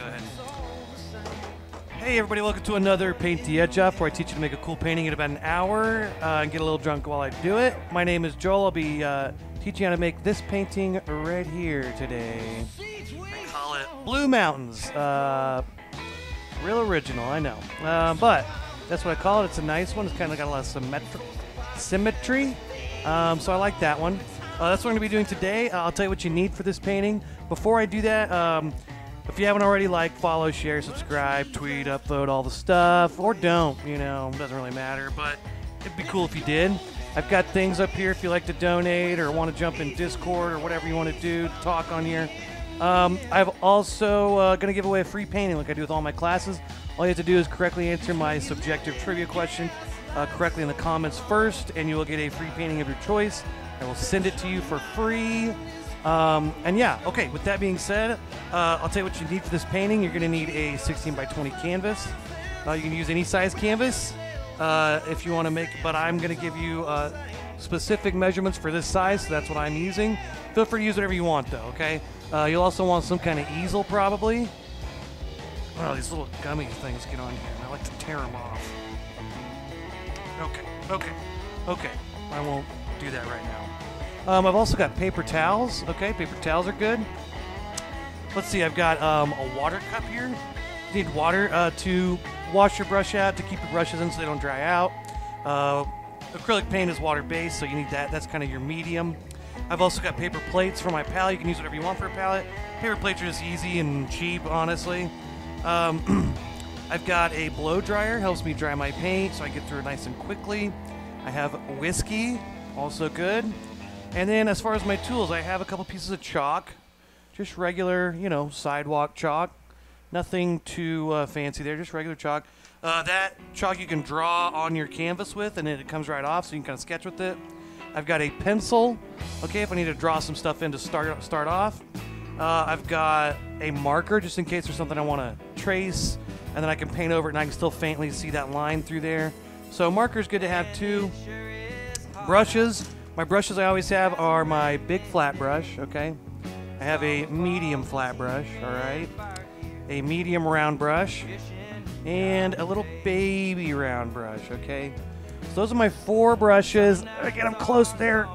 go ahead. Hey everybody, welcome to another Paint the Edge Off, where I teach you to make a cool painting in about an hour and get a little drunk while I do it. My name is Joel. I'll be teaching you how to make this painting right here today. I call it Blue Mountains. Real original, I know. But that's what I call it. It's a nice one. It's kind of got a lot of symmetry. So I like that one. That's what I'm going to be doing today. I'll tell you what you need for this painting. Before I do that, if you haven't already, like, follow, share, subscribe, tweet, upvote, all the stuff, or don't, you know, it doesn't really matter, but it'd be cool if you did. I've got things up here if you like to donate or want to jump in Discord or whatever you want to do, talk on here. I've also going to give away a free painting like I do with all my classes. All you have to do is correctly answer my subjective trivia question correctly in the comments first, and you will get a free painting of your choice. I will send it to you for free. And yeah, okay, with that being said, I'll tell you what you need for this painting. You're going to need a 16 by 20 canvas. You can use any size canvas if you want to make, but I'm going to give you specific measurements for this size, so that's what I'm using. Feel free to use whatever you want, though, okay? You'll also want some kind of easel, probably. Oh, these little gummy things get on here, and I like to tear them off. Okay. I won't do that right now. I've also got paper towels. Okay, paper towels are good. Let's see, I've got a water cup here. You need water to wash your brush out, to keep your brushes in so they don't dry out. Acrylic paint is water-based, so you need that. That's kind of your medium. I've also got paper plates for my palette. You can use whatever you want for a palette. Paper plates are just easy and cheap, honestly. I've got a blow dryer. Helps me dry my paint so I get through it nice and quickly. I have whiskey, also good. And then as far as my tools, I have a couple pieces of chalk. Just regular, you know, sidewalk chalk. Nothing too fancy there, just regular chalk. That chalk you can draw on your canvas with, and then it comes right off, so you can kind of sketch with it. I've got a pencil, okay, if I need to draw some stuff in to start off. I've got a marker, just in case there's something I want to trace, and then I can paint over it, and I can still faintly see that line through there. So marker's good to have too. Brushes. My brushes I always have are my big flat brush, okay? I have a medium flat brush, all right? A medium round brush, and a little baby round brush, okay? So those are my 4 brushes. I get them close there.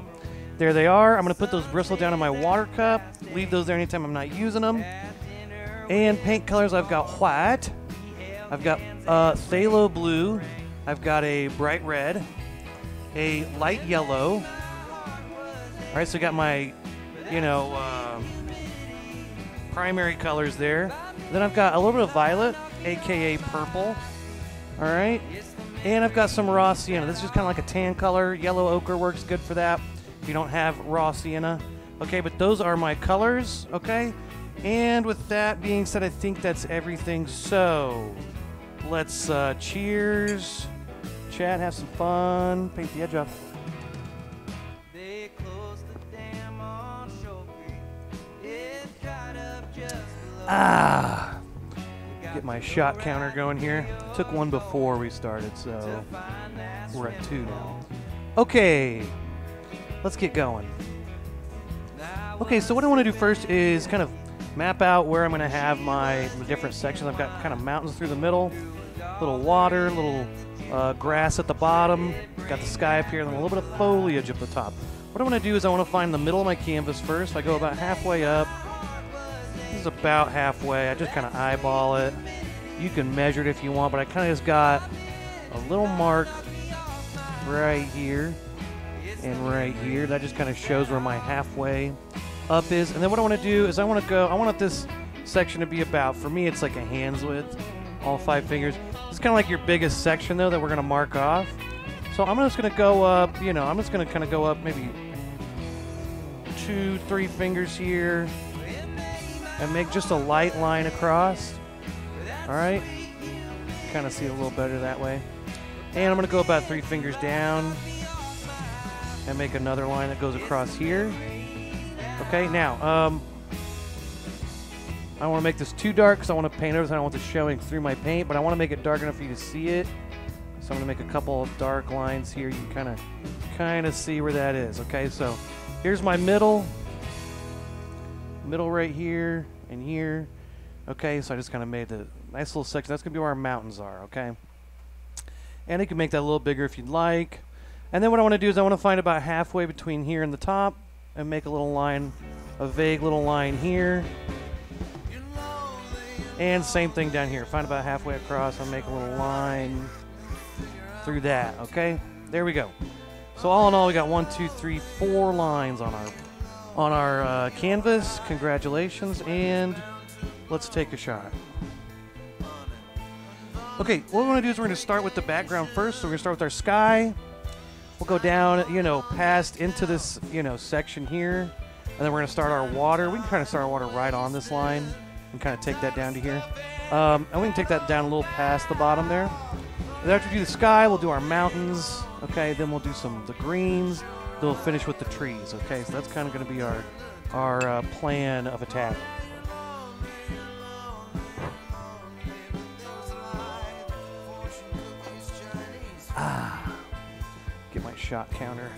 There they are. I'm gonna put those bristle down in my water cup. Leave those there anytime I'm not using them. And paint colors, I've got white. I've got phthalo blue. I've got a bright red. A light yellow. All right, so I got my, you know, primary colors there. Then I've got a little bit of violet, aka purple. All right, and I've got some raw sienna. This is just kind of like a tan color. Yellow ochre works good for that if you don't have raw sienna. Okay, but those are my colors. Okay, and with that being said, I think that's everything. So let's cheers, chat, have some fun, paint the edge off. Get my shot counter going here. Took one before we started, so we're at 2 now. Okay, let's get going. Okay, so what I want to do first is kind of map out where I'm going to have my different sections. I've got kind of mountains through the middle, little water, little grass at the bottom, got the sky up here, and then a little bit of foliage up the top. What I want to do is I want to find the middle of my canvas first. I go about halfway up. This is about halfway. I just kind of eyeball it. You can measure it if you want, but I kind of just got a little mark right here and right here. That just kind of shows where my halfway up is. And then what I want to do is I want this section to be about, for me, it's like a hand's width, all 5 fingers. It's kind of like your biggest section, though, that we're going to mark off. So I'm just going to go up, you know, I'm just going to kind of go up maybe 2, 3 fingers here. And make just a light line across. All right. Kind of see it a little better that way. And I'm going to go about 3 fingers down and make another line that goes across here. Okay, now, I don't want to make this too dark because I want to paint everything. I don't want this showing through my paint, but I want to make it dark enough for you to see it. So I'm going to make a couple of dark lines here. You can kind of see where that is. Okay, so here's my middle right here and here. Okay, so I just kind of made a nice little section. That's going to be where our mountains are, okay? And you can make that a little bigger if you'd like. And then what I want to do is I want to find about halfway between here and the top and make a little line, a vague little line here. And same thing down here. Find about halfway across and make a little line through that, okay? There we go. So all in all, we got 1, 2, 3, 4 lines on our canvas. Congratulations, and let's take a shot. Okay, what we want to do is we're going to start with the background first. So we're going to start with our sky. We'll go down, you know, past into this, you know, section here, and then we're going to start our water. We can kind of start our water right on this line and kind of take that down to here. And we can take that down a little past the bottom there. And after we do the sky, we'll do our mountains. Okay, then we'll do the greens. Then we'll finish with the trees. Okay, so that's kind of going to be our plan of attack. Get my shot counter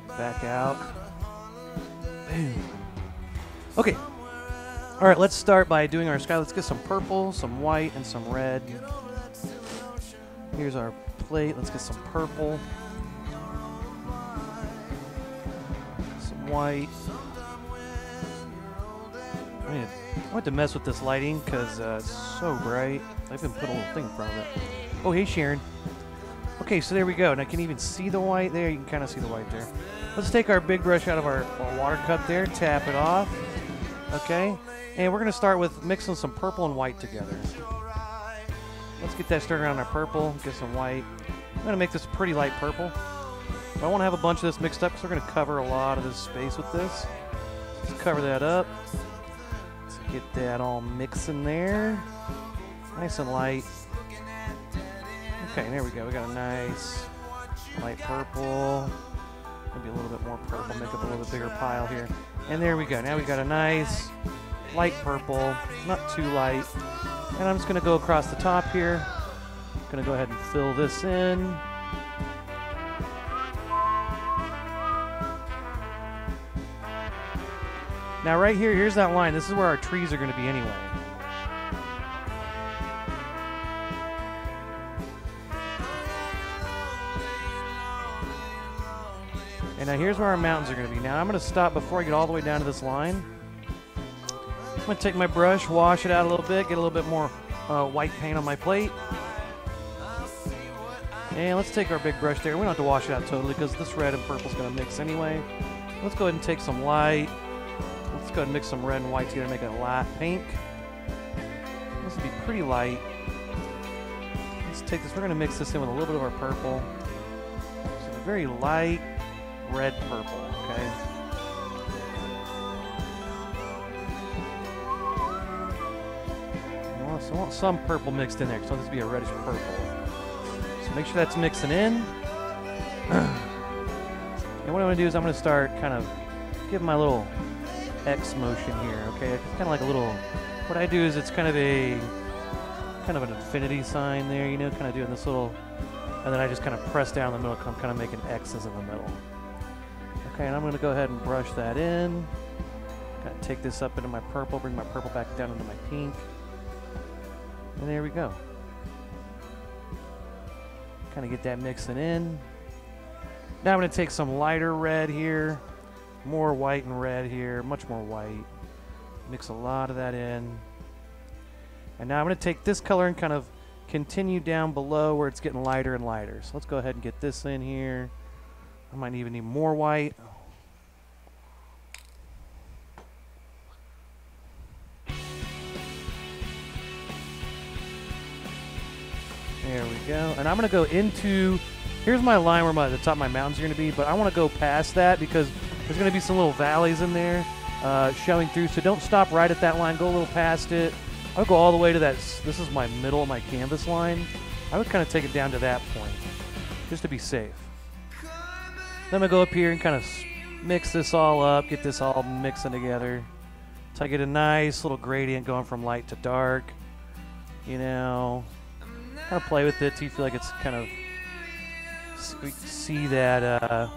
back out. Boom. Okay. All right, let's start by doing our sky. Let's get some purple, some white, and some red. Here's our plate. Let's get some purple. Some white. I want to mess with this lighting because it's so bright. I even put a little thing in front of it. Oh, hey, Sharon. Okay, so there we go. And I can even see the white there. You can kind of see the white there. Let's take our big brush out of our water cup there, tap it off. Okay, and we're going to start with mixing some purple and white together. Let's get that started on our purple, get some white. I'm going to make this pretty light purple. But I want to have a bunch of this mixed up because we're going to cover a lot of this space with this. Let's cover that up. Let's get that all mixing there. Nice and light. Okay, there we go. We got a nice light purple. Maybe a little bit more purple. Make up a little bit bigger pile here. And there we go. Now we got a nice light purple. Not too light. And I'm just going to go across the top here. Going to go ahead and fill this in. Now right here, here's that line. This is where our trees are going to be anyway. And now here's where our mountains are going to be. Now I'm going to stop before I get all the way down to this line. I'm going to take my brush, wash it out a little bit, get a little bit more white paint on my plate. And let's take our big brush there. We don't have to wash it out totally because this red and purple is going to mix anyway. Let's go ahead and take some light. Let's go ahead and mix some red and white together, make it a light pink. This will be pretty light. Let's take this. We're going to mix this in with a little bit of our purple. So very light red purple, okay? So I want some purple mixed in there, because I want this to be a reddish purple. So make sure that's mixing in. And what I'm going to do is I'm going to start kind of giving my little X motion here, okay? It's kind of like a little, what I do is it's kind of an infinity sign there, you know, kind of doing this little, and then I just kind of press down the middle, I'm kind of making X's in the middle. Okay, and I'm going to go ahead and brush that in. Kind of take this up into my purple, bring my purple back down into my pink. And there we go. Kind of get that mixing in. Now I'm going to take some lighter red here. More white and red here. Much more white. Mix a lot of that in. And now I'm going to take this color and kind of continue down below where it's getting lighter and lighter. So let's go ahead and get this in here. I might even need more white. There we go. And I'm going to go into, here's my line where the top of my mountains are going to be, but I want to go past that because there's going to be some little valleys in there showing through. So don't stop right at that line. Go a little past it. I'll go all the way to that. This is my middle of my canvas line. I would kind of take it down to that point just to be safe. Then I'm going to go up here and kind of mix this all up, get this all mixing together. So I get a nice little gradient going from light to dark. You know, kind of play with it till you feel like it's kind of, see that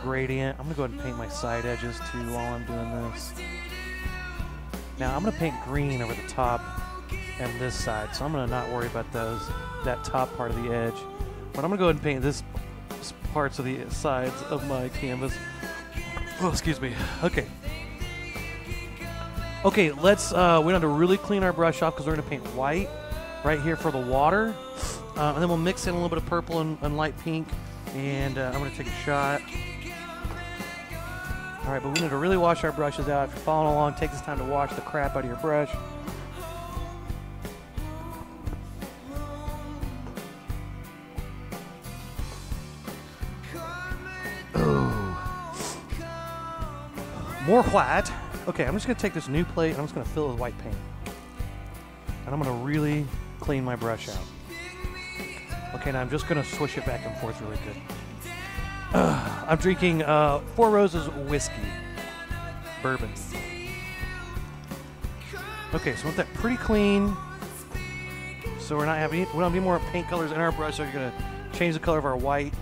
gradient. I'm going to go ahead and paint my side edges too while I'm doing this. Now I'm going to paint green over the top and this side, so I'm going to not worry about that top part of the edge. But I'm going to go ahead and paint this parts of the sides of my canvas. Oh, excuse me. Okay. Okay, let's, we don't have to really clean our brush off because we're going to paint white right here for the water. And then we'll mix in a little bit of purple and light pink. And I'm going to take a shot. All right, but we need to really wash our brushes out. If you're following along, take this time to wash the crap out of your brush. More white. Okay, I'm just going to take this new plate and I'm just going to fill it with white paint. And I'm going to really clean my brush out. Okay, now I'm just going to swish it back and forth really good. I'm drinking Four Roses whiskey. Bourbon. Okay, so with that pretty clean. So we don't have any more paint colors in our brush, so you're going to change the color of our white.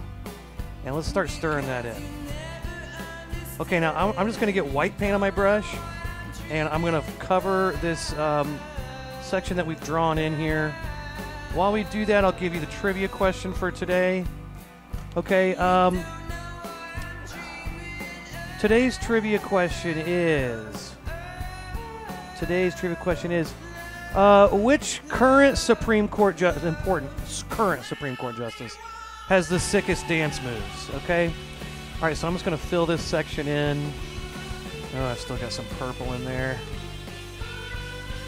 And let's start stirring that in. Okay, now I'm just going to get white paint on my brush, and I'm going to cover this section that we've drawn in here. While we do that, I'll give you the trivia question for today. Okay, today's trivia question is, which current Supreme Court current Supreme Court justice has the sickest dance moves? Okay. All right, so I'm just going to fill this section in. Oh, I've still got some purple in there.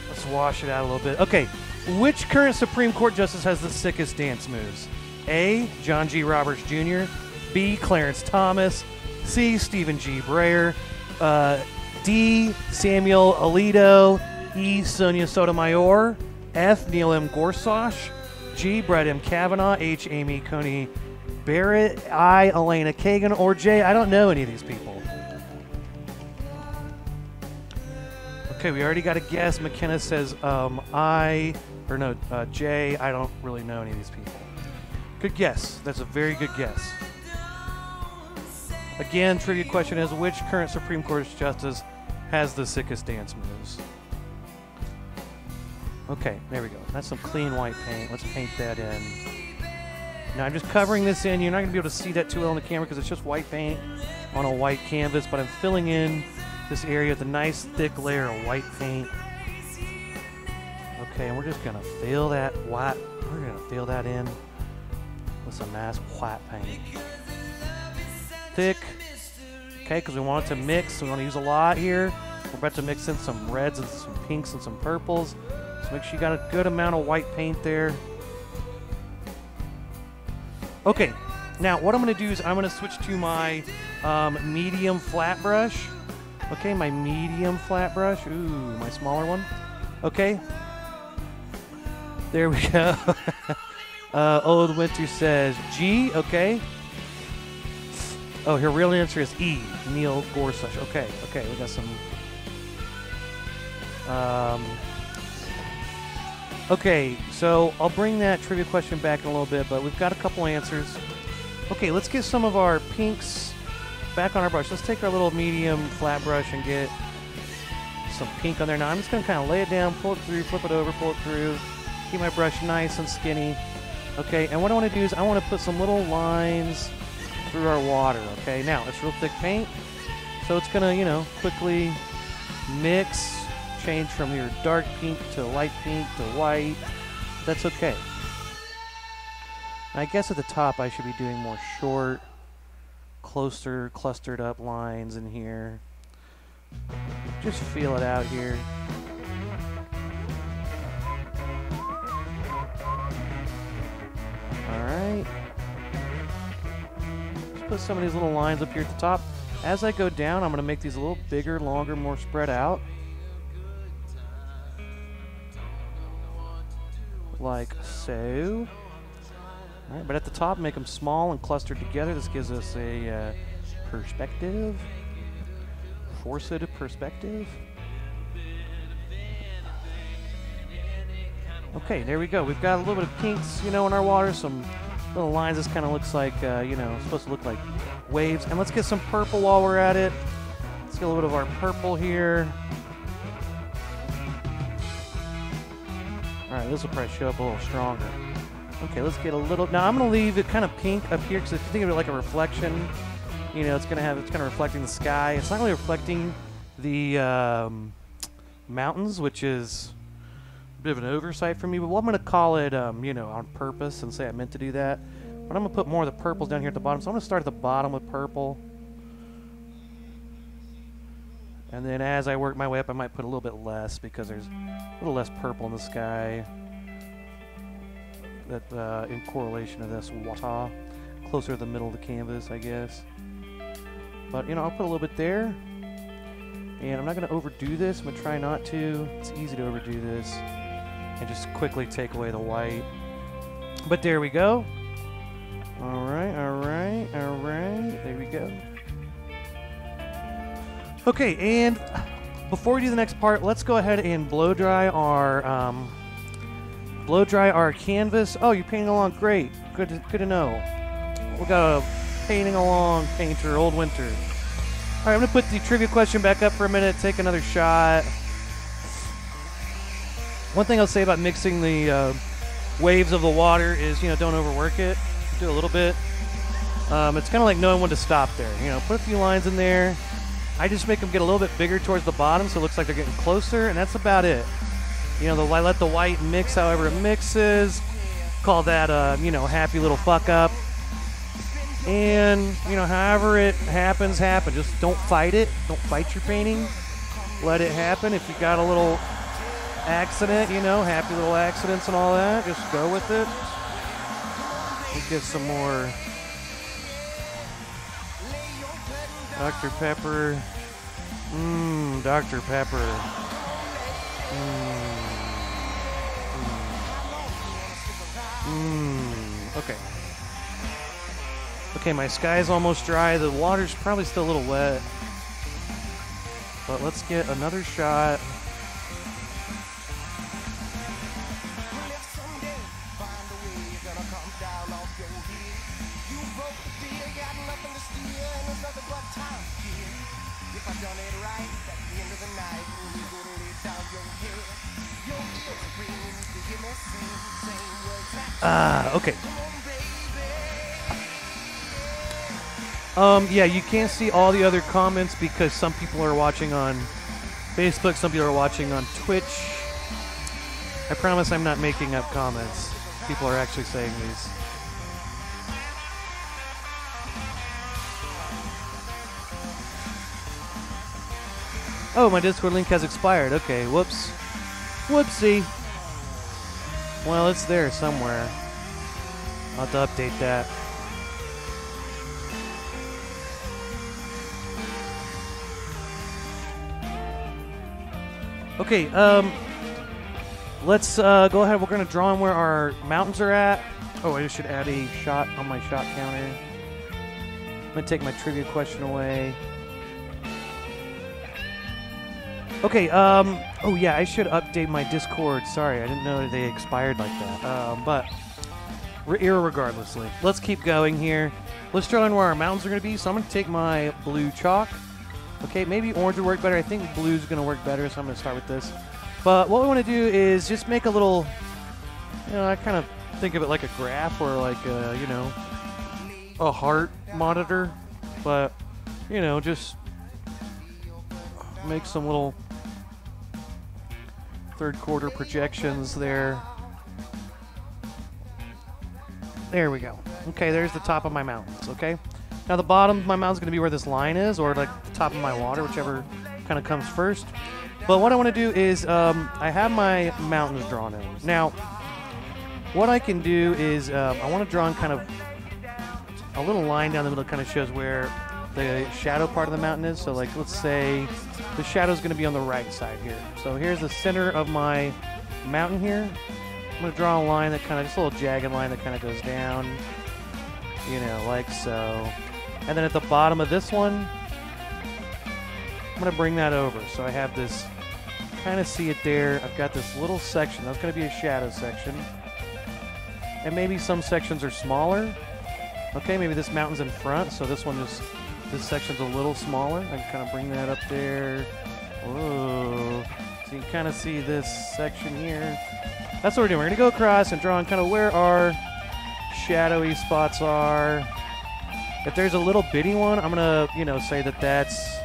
Let's wash it out a little bit. Okay, which current Supreme Court justice has the sickest dance moves? A, John G. Roberts Jr., B, Clarence Thomas, C, Stephen G. Breyer, D, Samuel Alito, E, Sonia Sotomayor, F, Neil M. Gorsuch, G, Brett M. Kavanaugh, H, Amy Coney Barrett, I, Elena Kagan, or J, I don't know any of these people. Okay, we already got a guess. McKenna says J, I don't really know any of these people. Good guess. That's a very good guess. Again, trivia question is, which current Supreme Court justice has the sickest dance moves? Okay, there we go. That's some clean white paint. Let's paint that in. Now I'm just covering this in. You're not going to be able to see that too well on the camera because it's just white paint on a white canvas, but I'm filling in this area with a nice thick layer of white paint. Okay, and we're just going to fill that white. We're going to fill that in with some nice white paint. Thick. Okay, because we want it to mix. We want to use a lot here. We're about to mix in some reds and some pinks and some purples. So make sure you got a good amount of white paint there. Okay, now what I'm going to do is I'm going to switch to my medium flat brush. Okay, my medium flat brush. Ooh, my smaller one. Okay. There we go. Old Winter says G. Okay. Oh, her real answer is E. Neil Gorsuch. Okay, we got some. Okay, so I'll bring that trivia question back in a little bit, but we've got a couple answers. Okay, let's get some of our pinks back on our brush. Let's take our little medium flat brush and get some pink on there. Now I'm just going to kind of lay it down, pull it through, flip it over, pull it through, keep my brush nice and skinny. Okay, and what I want to do is I want to put some little lines through our water. Okay, now it's real thick paint, so it's going to, quickly mix. Change from your dark pink to light pink to white. That's okay. And I guess at the top I should be doing more short, closer, clustered up lines in here. Just feel it out here. Alright. Just put some of these little lines up here at the top. As I go down, I'm going to make these a little bigger, longer, more spread out. Like so. All right, but at the top, make them small and clustered together. This gives us a perspective. Force it a perspective. Okay, there we go. We've got a little bit of pinks, in our water. Some little lines. This kind of looks like, it's supposed to look like waves. And let's get some purple while we're at it. Let's get a little bit of our purple here. Alright, this will probably show up a little stronger. Okay, let's get a little... Now, I'm going to leave it kind of pink up here, because if you think of it like a reflection, you know, it's kind of reflecting the sky. It's not really reflecting the mountains, which is a bit of an oversight for me, but I'm going to call it, you know, on purpose and say I meant to do that. But I'm going to put more of the purples down here at the bottom, so I'm going to start at the bottom with purple. And then as I work my way up, I might put a little bit less because there's a little less purple in the sky. That in correlation to this water, closer to the middle of the canvas, I guess. But you know, I'll put a little bit there, and I'm not going to overdo this. I'm going to try not to. It's easy to overdo this, and just quickly take away the white. But there we go. All right, all right, all right. There we go. Okay, and before we do the next part, let's go ahead and blow dry our canvas. Oh, you're painting along. Great. Good to know. We got a painting along painter, old winter. All right, I'm gonna put the trivia question back up for a minute. Take another shot. One thing I'll say about mixing the waves of the water is, you know, don't overwork it. Do a little bit. It's kind of like knowing when to stop there. You know, put a few lines in there. I just make them get a little bit bigger towards the bottom, so it looks like they're getting closer, and that's about it. You know, I let the white mix however it mixes. Call that, you know, happy little fuck up. And, you know, however it happens, happen. Just don't fight it. Don't fight your painting. Let it happen. If you got a little accident, you know, happy little accidents and all that, just go with it. We'll get some more Dr. Pepper. Dr. Pepper. Okay. Okay, my sky's almost dry. The water's probably still a little wet. But let's get another shot. Okay. Yeah, you can't see all the other comments because some people are watching on Facebook, some people are watching on Twitch. I promise I'm not making up comments. People are actually saying these. Oh, my Discord link has expired. Okay, whoops. Whoopsie. Well, it's there somewhere. I'll have to update that. Okay, let's go ahead. We're going to draw on where our mountains are at. Oh, I should add a shot on my shot counter. I'm going to take my trivia question away. Okay, oh yeah, I should update my Discord. Sorry, I didn't know they expired like that. But irregardlessly, let's keep going here. Let's draw in where our mountains are going to be. So I'm going to take my blue chalk. Okay, maybe orange would work better. I think blue's going to work better, so I'm going to start with this. But what we want to do is just make a little, you know, I kind of think of it like a graph or like, you know, a heart monitor. But, you know, just make some little third quarter projections there. There we go. Okay, there's the top of my mountains, okay? Now the bottom of my mountain's going to be where this line is, or like the top of my water, whichever kind of comes first. But what I want to do is, I have my mountains drawn in. Now, what I can do is, I want to draw in kind of a little line down the middle that kind of shows where the shadow part of the mountain is. So like, let's say the shadow is going to be on the right side here. So here's the center of my mountain here. I'm going to draw a line that kind of, just a little jagged line that kind of goes down, you know, like so. And then at the bottom of this one, I'm going to bring that over. So I have this, kind of see it there. I've got this little section. That's going to be a shadow section. And maybe some sections are smaller. Okay, maybe this mountain's in front, so this one is, this section's a little smaller. I can kind of bring that up there. Whoa. So you can kind of see this section here. That's what we're doing. We're going to go across and draw on kind of where our shadowy spots are. If there's a little bitty one, I'm going to, you know, say that that's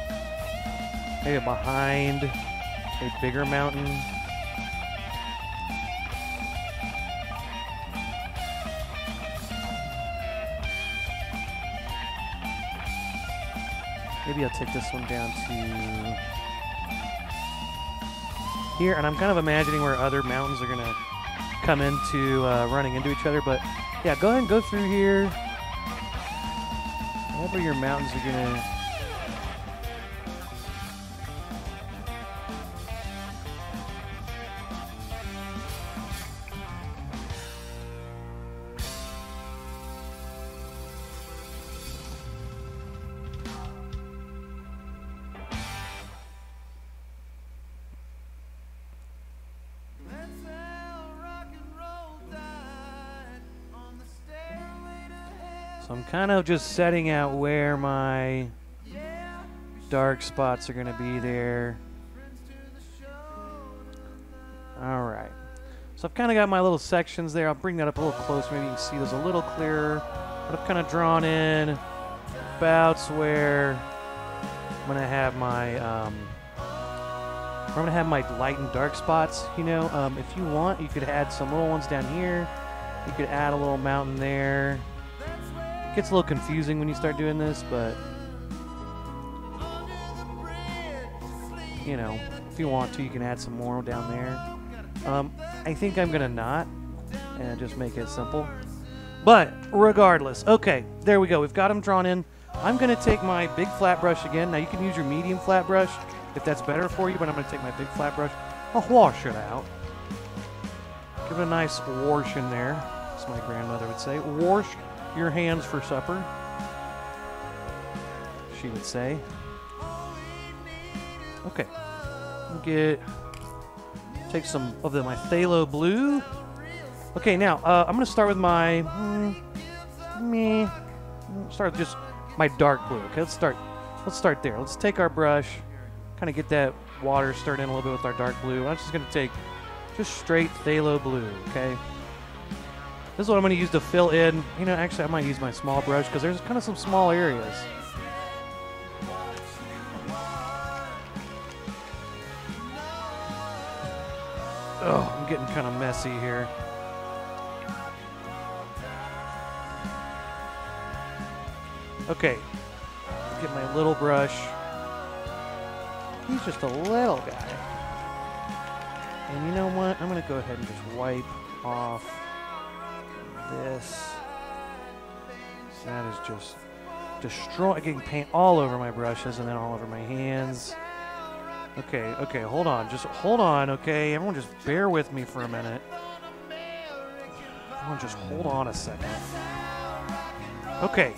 maybe behind a bigger mountain. Maybe I'll take this one down to here, and I'm kind of imagining where other mountains are going to come into running into each other. But yeah, go ahead and go through here. Wherever your mountains are going to... So I'm kind of just setting out where my dark spots are going to be there. All right. So I've kind of got my little sections there. I'll bring that up a little closer. Maybe you can see those a little clearer. But I've kind of drawn in about where I'm going to have my light and dark spots. You know, if you want, you could add some little ones down here. You could add a little mountain there. It gets a little confusing when you start doing this, but you know, if you want to, you can add some more down there. I think I'm gonna not, and just make it simple. But regardless, okay, there we go. We've got them drawn in. I'm gonna take my big flat brush again. Now you can use your medium flat brush if that's better for you, but I'm gonna take my big flat brush. I'll wash it out. Give it a nice wash in there, as my grandmother would say. Wash your hands for supper, she would say. Okay, take some of my phthalo blue. Okay, now I'm gonna start with my start with just my dark blue. Okay, let's start there. Let's take our brush, kind of get that water stirred in a little bit with our dark blue. I'm just gonna take just straight phthalo blue. Okay. This is what I'm going to use to fill in. You know, actually, I might use my small brush because there's kind of some small areas. Oh, I'm getting kind of messy here. Okay, get my little brush. He's just a little guy. And you know what? I'm going to go ahead and just wipe off this. That is just getting paint all over my brushes and then all over my hands. Okay, hold on. Just hold on, okay? Everyone just bear with me for a minute. Everyone just hold on a second. Okay.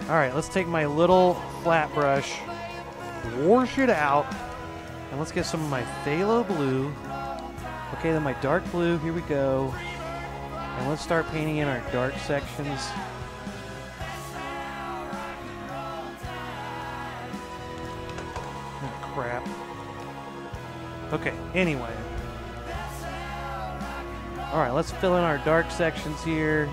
All right, let's take my little flat brush, wash it out, and let's get some of my phthalo blue. Okay, then my dark blue, here we go. And let's start painting in our dark sections. Oh, crap. Okay, anyway. All right, let's fill in our dark sections here.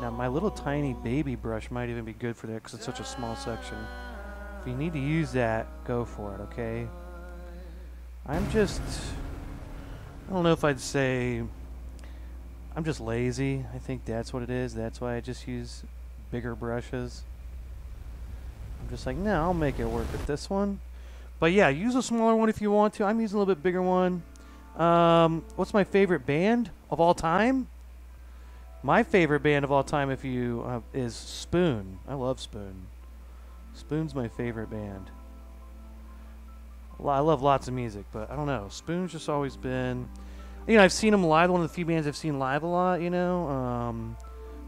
Now, my little tiny baby brush might even be good for that because it's such a small section. If you need to use that, go for it, okay? I don't know if I'd say, I'm just lazy. I think that's what it is. That's why I just use bigger brushes. I'm just like, no, I'll make it work with this one. But yeah, use a smaller one if you want to. I'm using a little bit bigger one. What's my favorite band of all time? My favorite band of all time, is Spoon. I love Spoon. Spoon's my favorite band. I love lots of music, but I don't know. Spoon's just always been... You know, I've seen them live. One of the few bands I've seen live a lot, you know.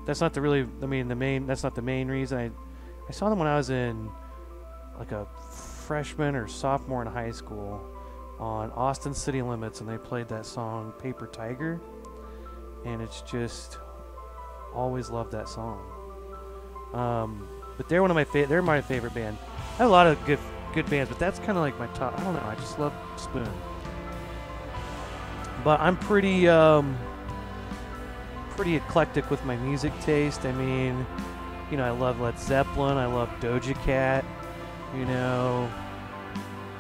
That's not that's not the main reason. I saw them when I was in, like, a freshman or sophomore in high school on Austin City Limits, and they played that song, Paper Tiger. And it's just... Always loved that song. But they're they're my favorite band. I have a lot of good bands, but that's kind of like my top. I don't know. I just love Spoon. But I'm pretty eclectic with my music taste. I mean, you know, I love Led Zeppelin. I love Doja Cat. You know,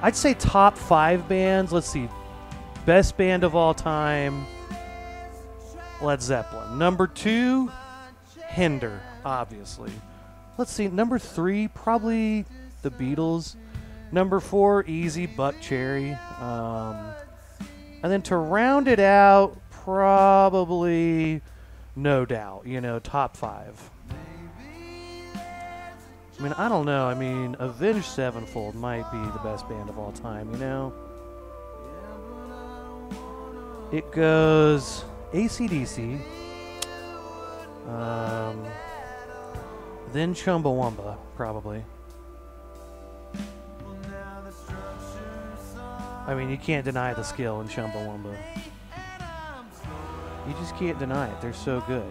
I'd say top 5 bands. Let's see. Best band of all time, Led Zeppelin. Number 2, Hinder, obviously. Let's see. Number 3, probably the Beatles. Number 4, easy, Buck Cherry. And then to round it out, probably No Doubt. You know, top 5. I mean, I don't know. I mean, Avenged Sevenfold might be the best band of all time, you know? It goes AC/DC, then Chumbawamba, probably. I mean, you can't deny the skill in Chumbawamba. You just can't deny it. They're so good.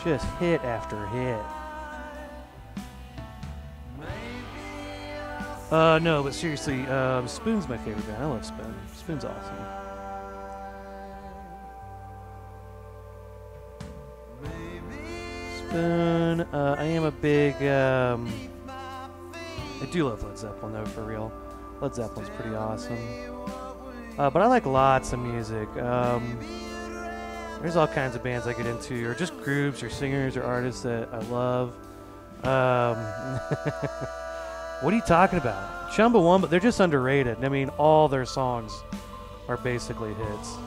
Just hit after hit. No, but seriously, Spoon's my favorite band. I love Spoon. Spoon's awesome. Spoon, I am a big, I do love Led Zeppelin, though, for real. Led Zeppelin's pretty awesome. But I like lots of music. There's all kinds of bands I get into, or just groups, or singers, or artists that I love. What are you talking about? Chumbawamba, they're just underrated. I mean, all their songs are basically hits.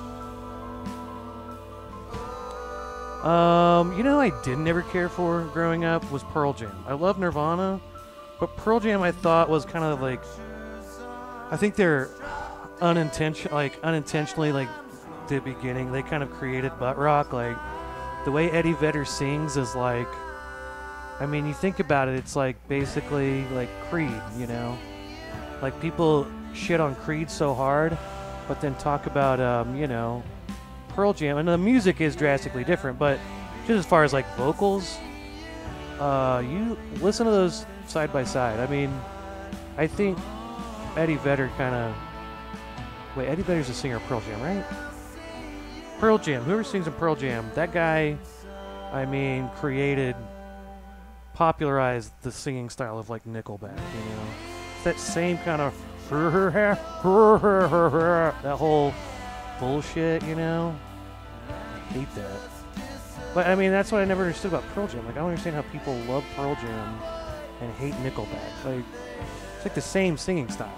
You know, I didn't ever care for growing up was Pearl Jam. I love Nirvana, but Pearl Jam I thought was kind of like, I think they're unintentionally, like the beginning, they kind of created butt rock. Like the way Eddie Vedder sings is like, I mean, you think about it, it's like basically like Creed, you know? Like people shit on Creed so hard, but then talk about, you know, Pearl Jam. And the music is drastically different, but just as far as like vocals, you listen to those side by side. I mean, I think Eddie Vedder kind of... Wait, Eddie Vedder's the singer of Pearl Jam, right? Pearl Jam. Whoever sings in Pearl Jam, that guy, I mean, popularized the singing style of like Nickelback, you know? It's that same kind of that whole bullshit, you know? I hate that. But I mean, that's what I never understood about Pearl Jam. Like, I don't understand how people love Pearl Jam and hate Nickelback. Like, it's like the same singing style.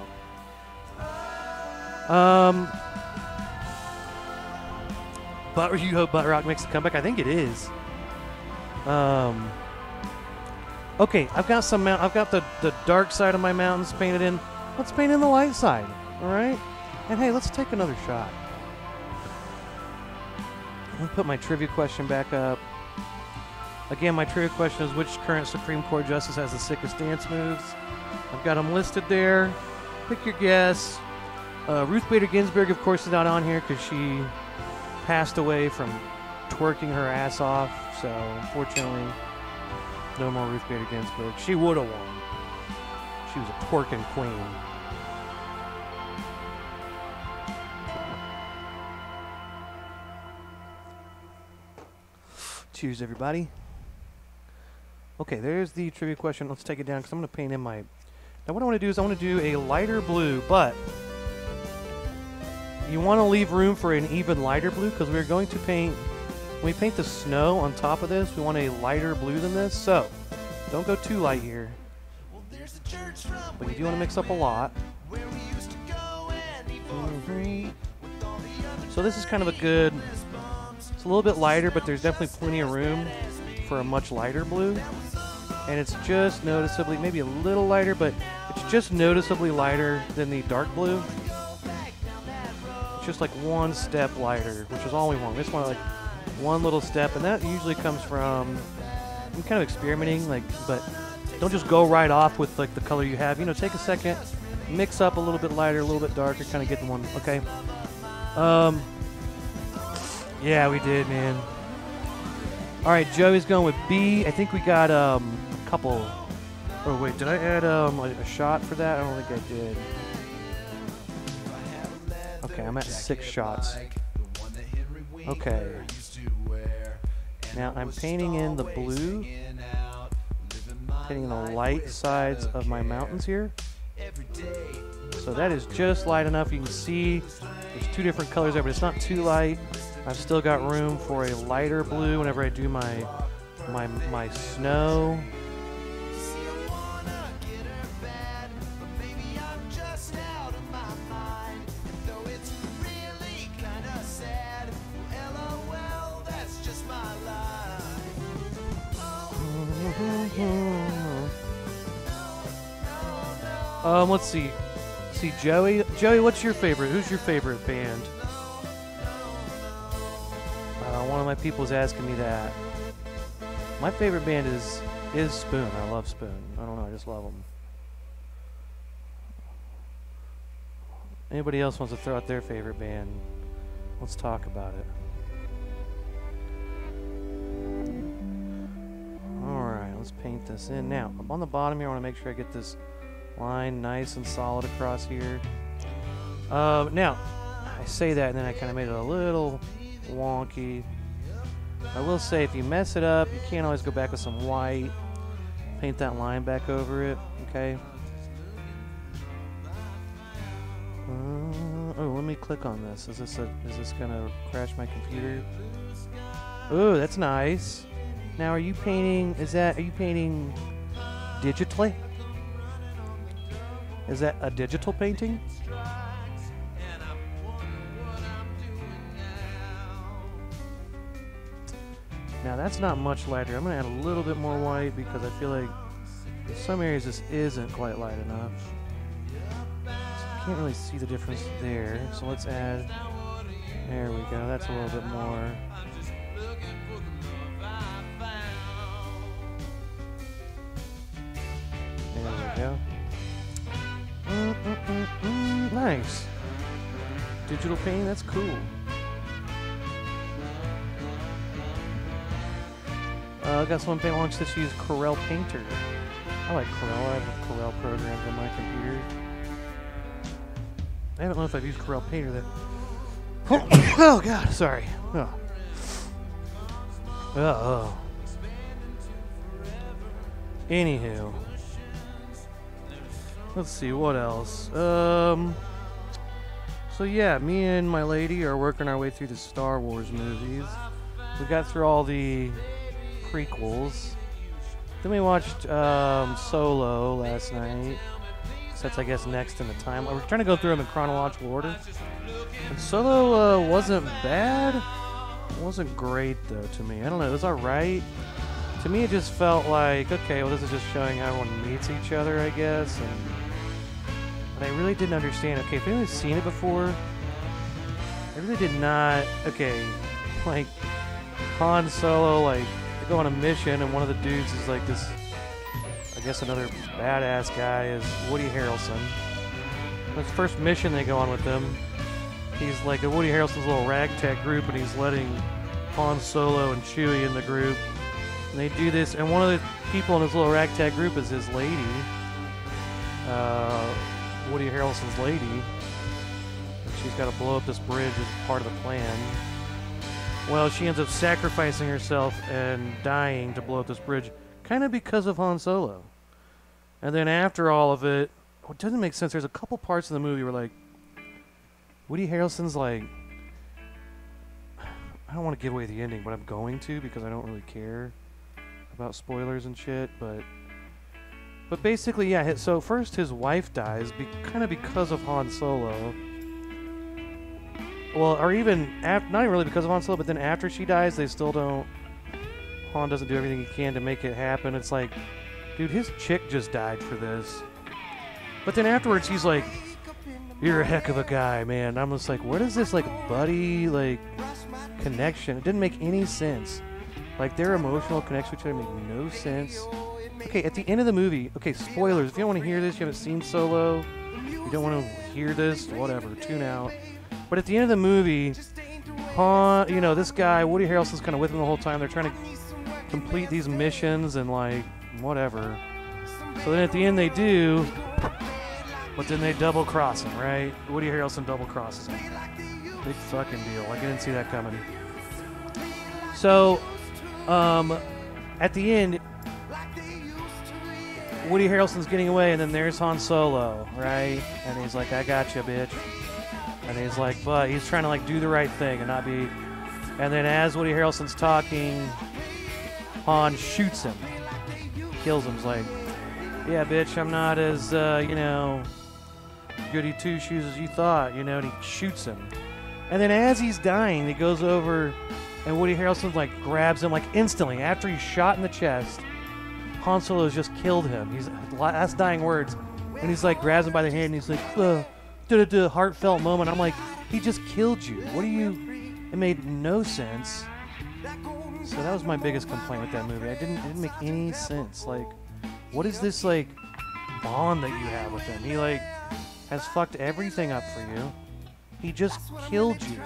But you hope Butt Rock makes a comeback? I think it is. Okay, I've got the dark side of my mountains painted in. Let's paint in the light side, all right? And hey, let's take another shot. Let me put my trivia question back up. Again, my trivia question is, which current Supreme Court justice has the sickest dance moves? I've got them listed there. Pick your guess. Ruth Bader Ginsburg, of course, is not on here because she passed away from twerking her ass off. So, unfortunately, no more Ruth Bader Ginsburg. She would have won. She was a twerking queen. Cheers, everybody. Okay, there's the trivia question. Let's take it down because I'm going to paint in my... Now, what I want to do is I want to do a lighter blue, but you want to leave room for an even lighter blue because we're going to paint... When we paint the snow on top of this, we want a lighter blue than this, so don't go too light here. But you do want to mix up a lot. So this is kind of a good... It's a little bit lighter, but there's definitely plenty of room for a much lighter blue. And it's just noticeably, maybe a little lighter, but it's just noticeably lighter than the dark blue. It's just like one step lighter, which is all we want. We just want like one little step, and that usually comes from I'm kind of experimenting, like, but don't just go right off with like the color you have. You know, take a second, mix up a little bit lighter, a little bit darker, kind of get the one. Okay. Yeah, we did, man. All right, Joey's going with B. I think we got a couple. Oh wait, did I add a shot for that? I don't think I did. Okay, I'm at 6 shots. Okay. Now I'm painting in the blue, painting the light sides of my mountains here. So that is just light enough. You can see there's 2 different colors there, but it's not too light. I've still got room for a lighter blue whenever I do my snow. Let's see. Joey. Joey, what's your favorite? Who's your favorite band? One of my people's asking me that. My favorite band is Spoon. I love Spoon. I don't know. I just love them. Anybody else wants to throw out their favorite band? Let's talk about it. Alright, let's paint this in. Now, up on the bottom here, I want to make sure I get this line nice and solid across here. Now, I say that and then I kind of made it a little wonky. I will say if you mess it up, you can't always go back with some white. Paint that line back over it, okay? Oh, let me click on this. Is this gonna crash my computer? Oh, that's nice. Now, are you painting? Are you painting digitally? Is that a digital painting? Now that's not much lighter. I'm gonna add a little bit more white because I feel like in some areas this isn't quite light enough. So I can't really see the difference there. So let's add, there we go, that's a little bit more. There we go. Nice. Digital painting, that's cool. I got someone paint along that use Corel Painter. I like Corel. I have Corel programs on my computer. I don't know if I've used Corel Painter that. Oh God, sorry. Oh. Anywho, let's see what else. So yeah, me and my lady are working our way through the Star Wars movies. We got through all the prequels. Then we watched Solo last night. So that's, I guess, next in the time. We're trying to go through them in chronological order. And Solo wasn't bad. It wasn't great, though, to me. I don't know. It was alright. To me, it just felt like, okay, well, this is just showing how everyone meets each other, I guess. But I really didn't understand. Okay, if anyone's seen it before, I really did not. Okay, like, Han Solo, like, they go on a mission, and one of the dudes is like this, I guess another badass guy is Woody Harrelson. His first mission they go on with them, he's like a Woody Harrelson's little ragtag group, and he's letting Han Solo and Chewie in the group. And they do this, and one of the people in his little ragtag group is his lady, Woody Harrelson's lady. And she's got to blow up this bridge as part of the plan. Well, she ends up sacrificing herself and dying to blow up this bridge, kind of because of Han Solo. And then after all of it, it doesn't make sense. There's a couple parts of the movie where, like, Woody Harrelson's like, I don't want to give away the ending, but I'm going to because I don't really care about spoilers and shit. But basically, yeah. So first, his wife dies, kind of because of Han Solo. Well, or even not even really because of Han Solo, but then after she dies, they still don't. Han doesn't do everything he can to make it happen. It's like, dude, his chick just died for this. But then afterwards, he's like, "You're a heck of a guy, man." And I'm just like, what is this, like, buddy, like, connection? It didn't make any sense. Like, their emotional connection to each other made no sense. Okay, at the end of the movie, okay, spoilers. If you don't want to hear this, you haven't seen Solo, you don't want to hear this, whatever, tune out. But at the end of the movie, Han, you know, this guy, Woody Harrelson's kind of with him the whole time. They're trying to complete these missions and like whatever. So then at the end they do, but then they double cross him, right? Woody Harrelson double crosses him. Big fucking deal. Like I didn't see that coming. So, at the end, Woody Harrelson's getting away, and then there's Han Solo, right? And he's like, "I got you, bitch." And he's like, but he's trying to like do the right thing and not be. And then as Woody Harrelson's talking, Han shoots him, kills him. He's like, "Yeah, bitch, I'm not as you know, goody two shoes as you thought," you know. And he shoots him. And then as he's dying, he goes over, and Woody Harrelson like grabs him like instantly after he's shot in the chest. Han Solo has just killed him. He's last dying words, and he's like grabs him by the hand, and he's like, heartfelt moment. I'm like, he just killed you. What do you? It made no sense. So that was my biggest complaint with that movie. It didn't make any sense. Like, what is this like bond that you have with him? He like has fucked everything up for you. He just killed you.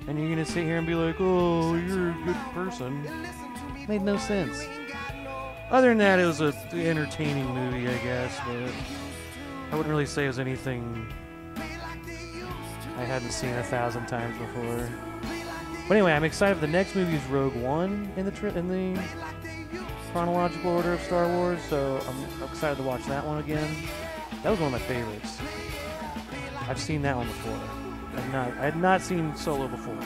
And you're gonna sit here and be like, "Oh, you're a good person." Made no sense. Other than that, it was an entertaining movie, I guess, but I wouldn't really say it was anything I hadn't seen 1,000 times before. But anyway, I'm excited for the next movie is Rogue One in the chronological order of Star Wars, so I'm excited to watch that one again. That was one of my favorites. I've seen that one before. I had not seen Solo before.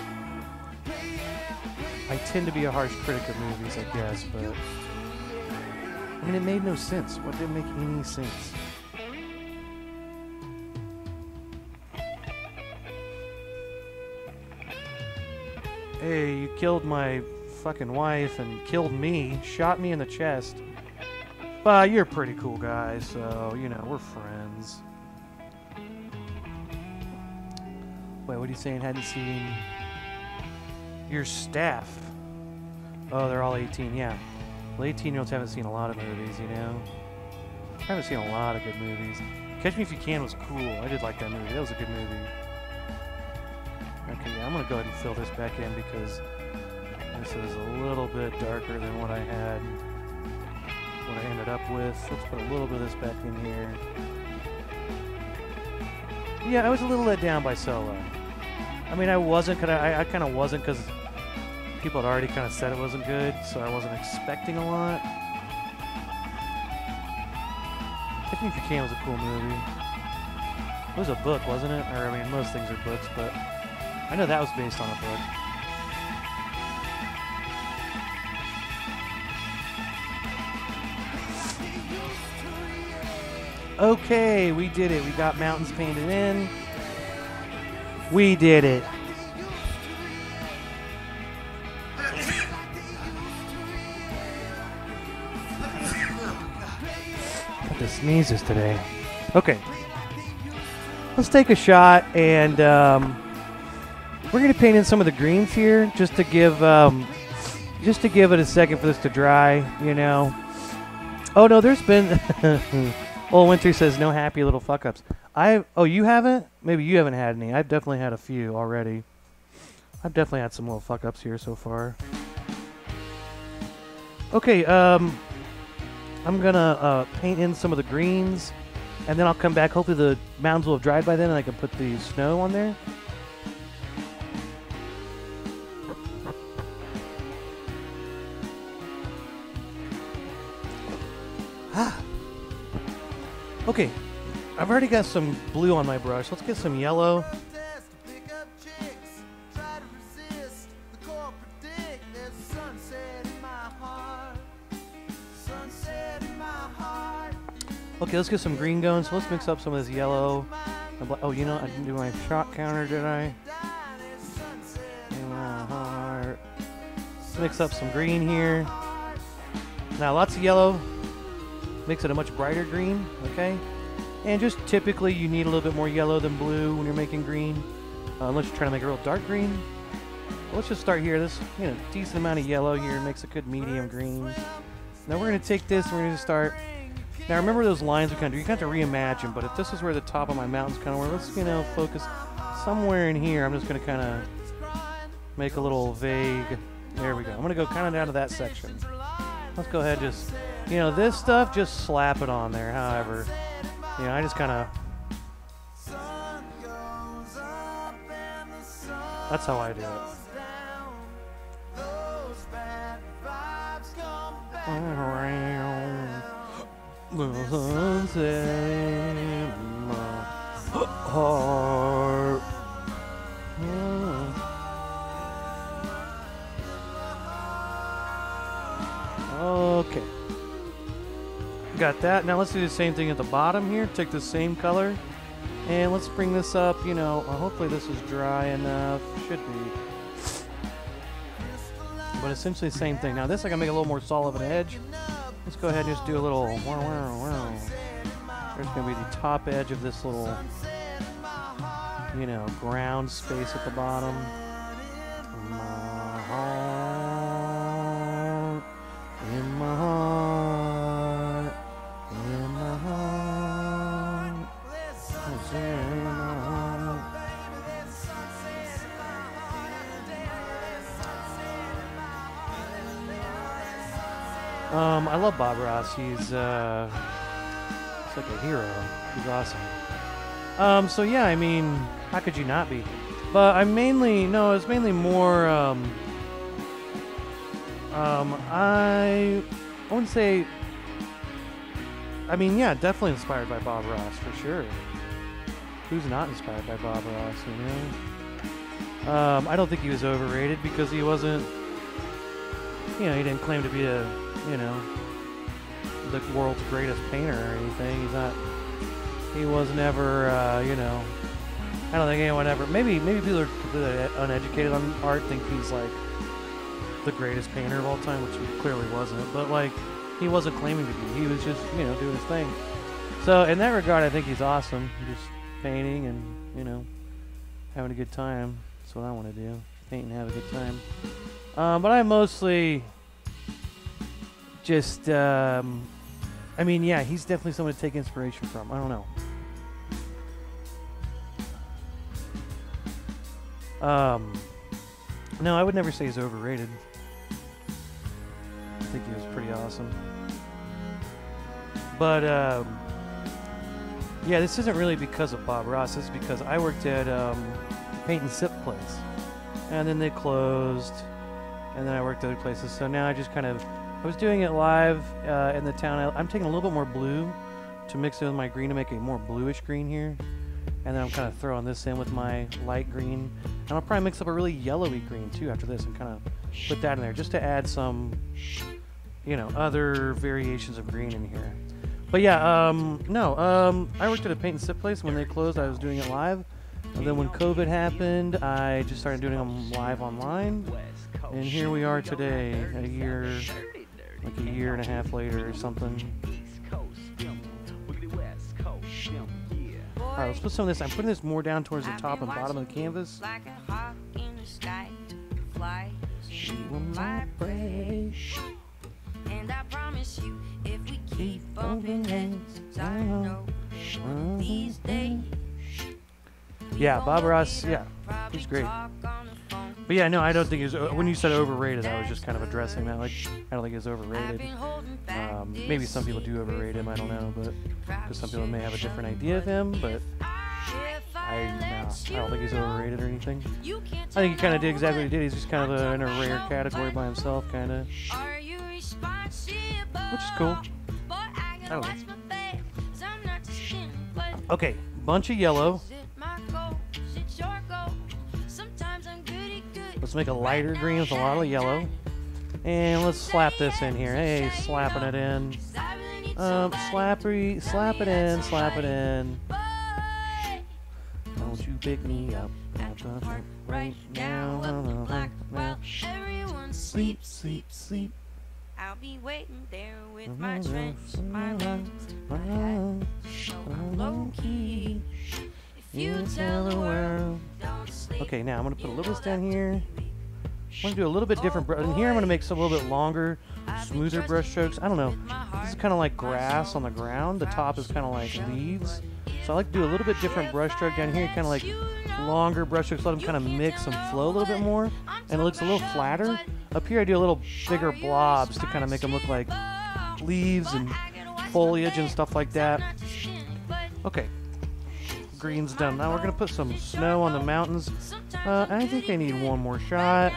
I tend to be a harsh critic of movies, I guess, but I mean, it made no sense. What didn't make any sense? Hey, you killed my fucking wife and killed me, shot me in the chest. But you're a pretty cool guy, so, you know, we're friends. Wait, what are you saying? Hadn't seen your staff? Oh, they're all 18, yeah. Well, 18-year-olds haven't seen a lot of movies, you know? I haven't seen a lot of good movies. Catch Me If You Can was cool. I did like that movie. That was a good movie. Okay, yeah, I'm going to go ahead and fill this back in because this is a little bit darker than what I had, what I ended up with. Let's put a little bit of this back in here. Yeah, I was a little let down by Solo. I mean, I wasn't, I kind of wasn't because people had already kind of said it wasn't good, so I wasn't expecting a lot. Catch Me If You Can was a cool movie. It was a book, wasn't it? Or, I mean, most things are books, but I know that was based on a book. Okay, we did it. We got mountains painted in. We did it. Got the sneezes today. Okay. Let's take a shot, and we're going to paint in some of the greens here just to give it a second for this to dry, you know. Oh, no, there's been... Old Winter says, no happy little fuck-ups. Oh, you haven't? Maybe you haven't had any. I've definitely had a few already. I've definitely had some little fuck-ups here so far. Okay, I'm going to paint in some of the greens, and then I'll come back. Hopefully the mountains will have dried by then, and I can put the snow on there. Okay, I've already got some blue on my brush. Let's get some yellow. Okay, let's get some green going. So let's mix up some of this yellow. Oh, you know, I didn't do my shot counter, did I? Let's mix up some green here. Now, lots of yellow. Makes it a much brighter green, okay? And just typically you need a little bit more yellow than blue when you're making green, unless you're trying to make a real dark green. Well, let's just start here. This, you know, decent amount of yellow here makes a good medium green. Now we're going to take this and we're going to start. Now remember those lines we kind of do. You kind of have to reimagine, but if this is where the top of my mountain's kind of where, let's, you know, focus somewhere in here. I'm just going to kind of make a little vague There we go. I'm going to go kind of down to that section. Let's go ahead and just, you know, this stuff, just slap it on there. However, you know, I just kind of, that's how I do it. Okay. Got that. Now let's do the same thing at the bottom here. Take the same color. And let's bring this up, you know, hopefully this is dry enough. Should be. But essentially the same thing. Now this I can make a little more solid of an edge. Let's go ahead and just do a little There's going to be the top edge of this little, you know, ground space at the bottom. In my heart, in my heart, it's in my heart. I love Bob Ross. He's like a hero. He's awesome. So yeah, I mean, how could you not be? But it's mainly more, I wouldn't say, I mean, yeah, definitely inspired by Bob Ross, for sure. Who's not inspired by Bob Ross, you know? I don't think he was overrated because he wasn't, you know, he didn't claim to be a, you know, the world's greatest painter or anything. He's not, he was never, you know, I don't think anyone ever, maybe people are completely uneducated on art think he's like the greatest painter of all time, which he clearly wasn't, but like, he wasn't claiming to be. He was just, you know, doing his thing. So in that regard, I think he's awesome. Just painting and, you know, having a good time. That's what I want to do. Paint and have a good time. But I mostly just, I mean, yeah, he's definitely someone to take inspiration from. I don't know. No, I would never say he's overrated. I think he was pretty awesome. But, yeah, this isn't really because of Bob Ross. This is because I worked at Paint and Sip place. And then they closed. And then I worked other places. So now I just kind of, I was doing it live in the town. I'm taking a little bit more blue to mix it with my green to make a more bluish green here. And then I'm kind of throwing this in with my light green. And I'll probably mix up a really yellowy green too after this and kind of put that in there just to add some, you know, other variations of green in here. But yeah, I worked at a paint and sip place. When they closed, I was doing it live. And then when COVID happened, I just started doing them live online. And here we are today, a year and a half later or something. Alright, let's put some of this. I'm putting this more down towards the top and bottom of the canvas. She will not break. And I promise you, if we keep bumping heads, I know these days. Yeah, Bob Ross, yeah, he's great. But yeah, no, I don't think he's, when you said overrated, I was just kind of addressing that. Like, I don't think he's overrated. Maybe some people do overrate him, I don't know, but because some people may have a different idea of him, but I don't think he's overrated or anything. I think he kind of did exactly what he did. He's just kind of in a rare category by himself, kind of. Which is cool. I don't know. Okay, bunch of yellow. Let's make a lighter green with a lot of yellow. And let's slap this in here. Hey, slapping it in. Slap it in, slap it in. Don't you pick me up right now. Sleep, sleep, sleep. I'll be waiting there with my drinks, my lungs, my hat, so I'm low key. If you tell the world, okay, now I'm gonna put a little bit down here. I'm gonna do a little bit different. And here I'm gonna make some a little bit longer, smoother brush strokes. I don't know. This is kind of like grass on the ground. The top is kind of like leaves. So I like to do a little bit different brush stroke down here, kind of like longer brush strokes, let them kind of mix and flow a little bit more, and it looks a little flatter. Up here I do a little bigger blobs to kind of make them look like leaves and foliage and stuff like that. Okay, green's done. Now we're going to put some snow on the mountains. I think I need one more shot.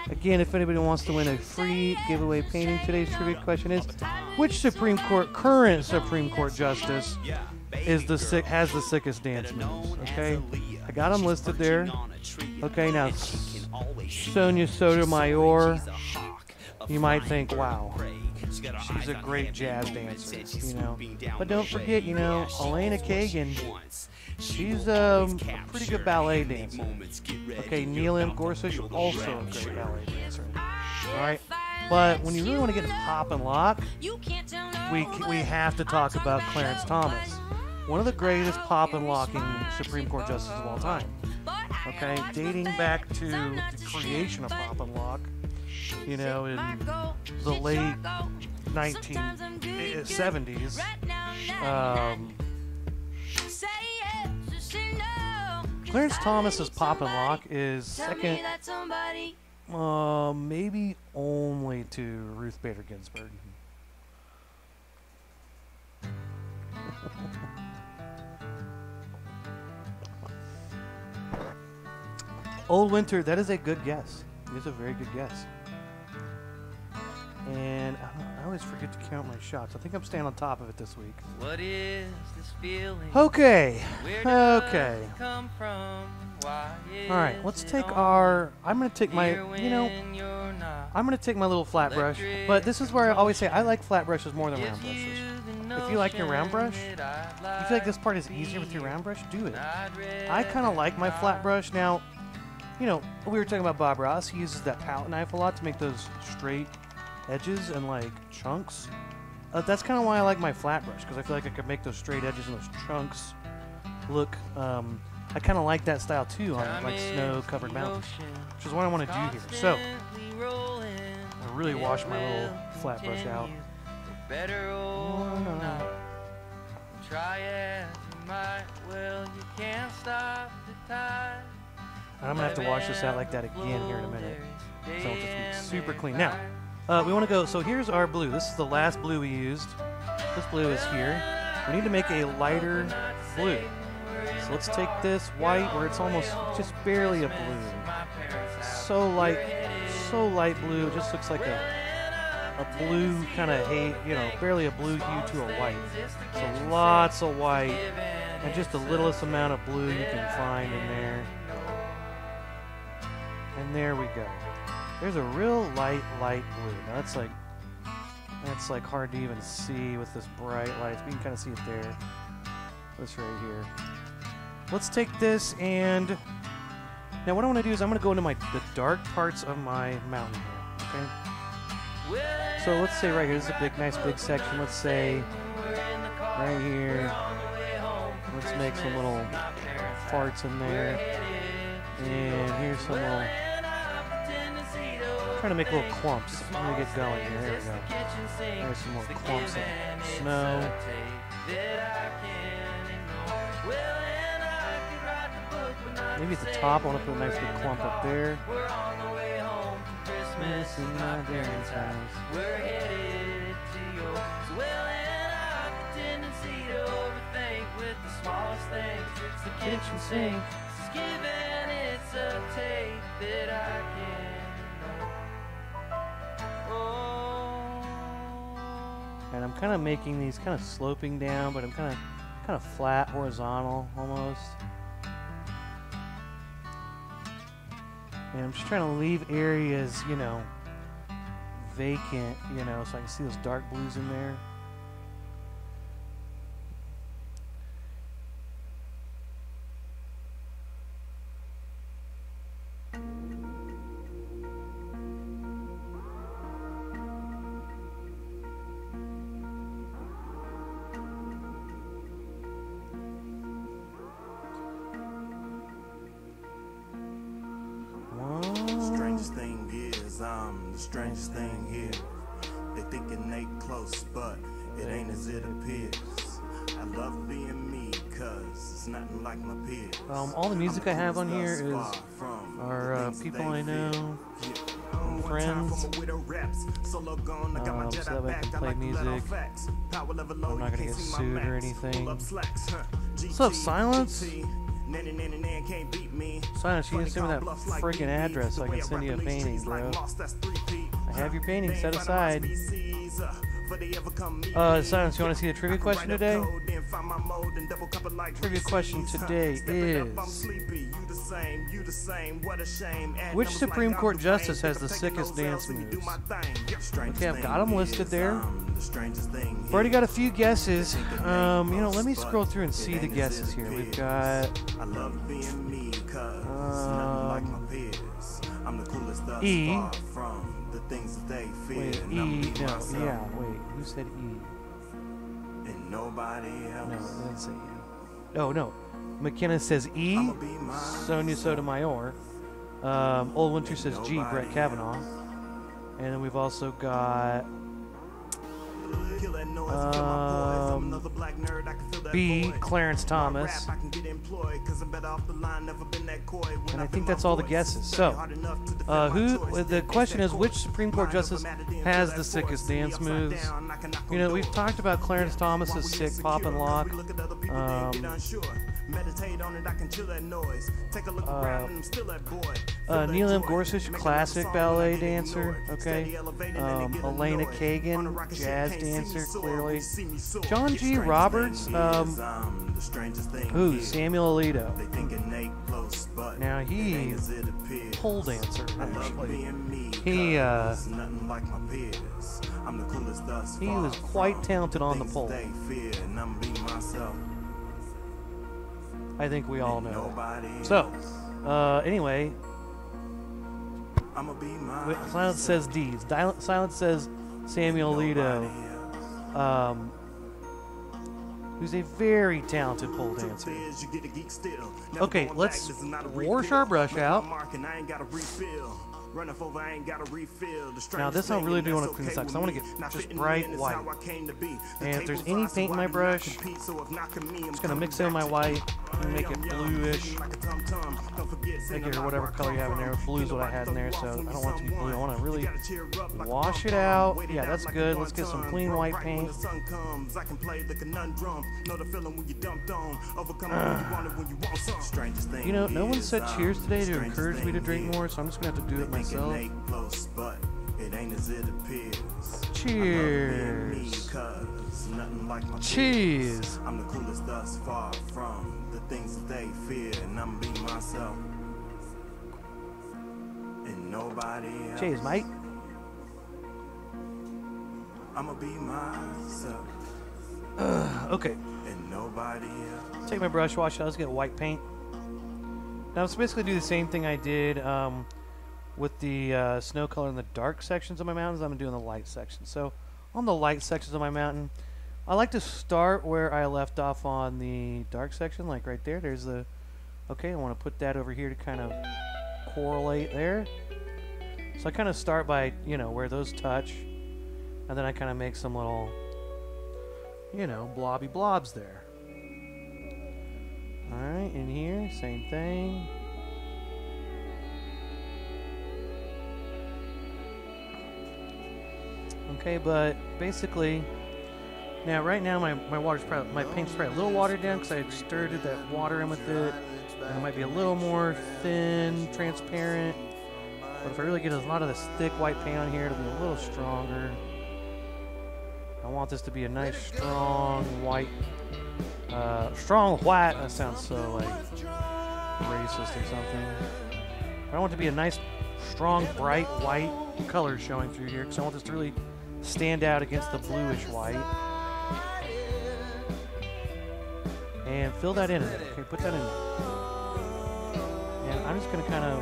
Again, if anybody wants to win a free giveaway painting, today's trivia question is, which current Supreme Court justice has the sickest dance moves? Okay, I got them listed there. Okay, now Sonia Sotomayor, you might think, wow, she's a great jazz dancer, you know. But don't forget, you know, Elena Kagan, she's a pretty good ballet dancer. Okay, Neil M. Gorsuch, also a great ballet dancer. All right, but when you really want to get pop and lock, we have to talk about Clarence Thomas, one of the greatest pop and locking Supreme Court justices of all time. Okay, dating back to the creation of pop and lock, you know, in the late 1970s. Clarence Thomas's pop and lock is second, maybe only to Ruth Bader Ginsburg. Old Winter, that is a good guess. It is a very good guess. And I always forget to count my shots. I think I'm staying on top of it this week. What is this feeling? Okay. Okay. Come from? All right, let's take our, I'm going to take my, you know, I'm going to take my little flat brush, but this is where I always say I like flat brushes more than round brushes. If you like your round brush, you feel like this part is easier with your round brush, do it. I kind of like my flat brush. Now, you know, we were talking about Bob Ross. He uses that palette knife a lot to make those straight edges and like chunks. That's kind of why I like my flat brush, because I feel like I could make those straight edges and those chunks look, I kind of like that style too on like snow-covered mountains, which is what I want to do here. So, I really wash my little flat brush out. And I'm going to have to wash this out like that again here in a minute. So I want this to be super clean. Now, we want to go, so here's our blue. This is the last blue we used. This blue is here. We need to make a lighter blue. So let's take this white where it's almost just barely a blue. So light blue. It just looks like a blue kind of, you know, barely a blue hue to a white. So lots of white and just the littlest amount of blue you can find in there. And there we go. There's a real light blue. Now that's like hard to even see with this bright light. You can kind of see it there. This right here. Let's take this and now what I want to do is I'm going to go into the dark parts of my mountain here. Okay. So let's say right here. This is a nice big section. Let's say right here. Let's make some little parts in there. And here's some little. Trying to make little clumps. I'm gonna get going here. There we go. There's some little clumps of snow. Maybe at the top, I want to put a nice big clump up there. Christmas in my parents' house. We're headed to yours. Well, and I've a tendency to overthink with the smallest things. It's the kitchen sink. It's given, it's a tape that I can. And I'm kind of making these kind of sloping down, but I'm kind of flat, horizontal almost. And I'm just trying to leave areas, you know, vacant, you know, so I can see those dark blues in there. The strangest thing here. They thinking they close, but it ain't as it appears. I love being me, All the music I have on here are people I know, friends, so that way I can play music. I'm not gonna get sued or anything. What's up, Silence? Silence, you can send me that freaking address so I can send you a painting, bro. I have your painting set aside. Silence, you want to see the trivia question today? Trivia question today is: which Supreme Court justice has the sickest dance moves? Okay, I've got them listed there. I've already got a few guesses. You know, let me scroll through and see the guesses here. We've got E. Wait, E. No, yeah. Wait, who said E? No, it didn't say E. Oh no, McKenna says E. Sonia Sotomayor. Old Winter says G. Brett Kavanaugh. And then we've also got B. Clarence Thomas. And I think that's all the guesses. So, the question is, which Supreme Court justice has the sickest dance moves? You know, we've talked about Clarence Thomas's sick pop and lock. Neil M. Gorsuch, classic ballet dancer. Okay. Elena Kagan, jazz dancer, clearly. John G. Roberts, Samuel Alito. Now he's pole dancer, actually. He was quite talented on the pole. I think we all know that. So, anyway, Silence says D. Silence says Samuel Alito, who's a very talented pole dancer. Okay, let's wash our brush out. Now this I really do want to clean this up because I want to get just bright white. And if there's any paint in my brush, I'm just going to mix in my white and make it bluish. Make it whatever color you have in there. Blue is what I had in there, so I don't want it to be blue. I want to really wash it out. Yeah, that's good. Let's get some clean white paint. You know, no one said cheers today to encourage me to drink more, so I'm just going to have to do it myself. Cheers. Cheers. I'm the coolest thus far from the things that they fear, and I'm being myself. And nobody else. Cheers, mate. I'ma be myself. Okay. And nobody else. Take my brush, wash it out. Let's get white paint. Now let's basically do the same thing I did with the snow color in the dark sections of my mountains. I'm doing the light sections. So on the light sections of my mountain, I like to start where I left off on the dark section, like right there. There's the, okay, I want to put that over here to kind of correlate there. So I kind of start by, you know, where those touch, and then I kind of make some little, you know, blobby blobs there. Alright, in here, same thing. Okay, but basically, now right now my water's probably, my paint's probably a little watered down because I stirred that water in with it. And it might be a little more thin, transparent. But if I really get a lot of this thick white paint on here, it'll be a little stronger. I want this to be a nice, strong white. Strong white. That sounds so like racist or something. But I want it to be a nice, strong, bright white color showing through here because I want this to really stand out against the bluish white. And fill that in there. Okay, put that in there. And I'm just going to kind of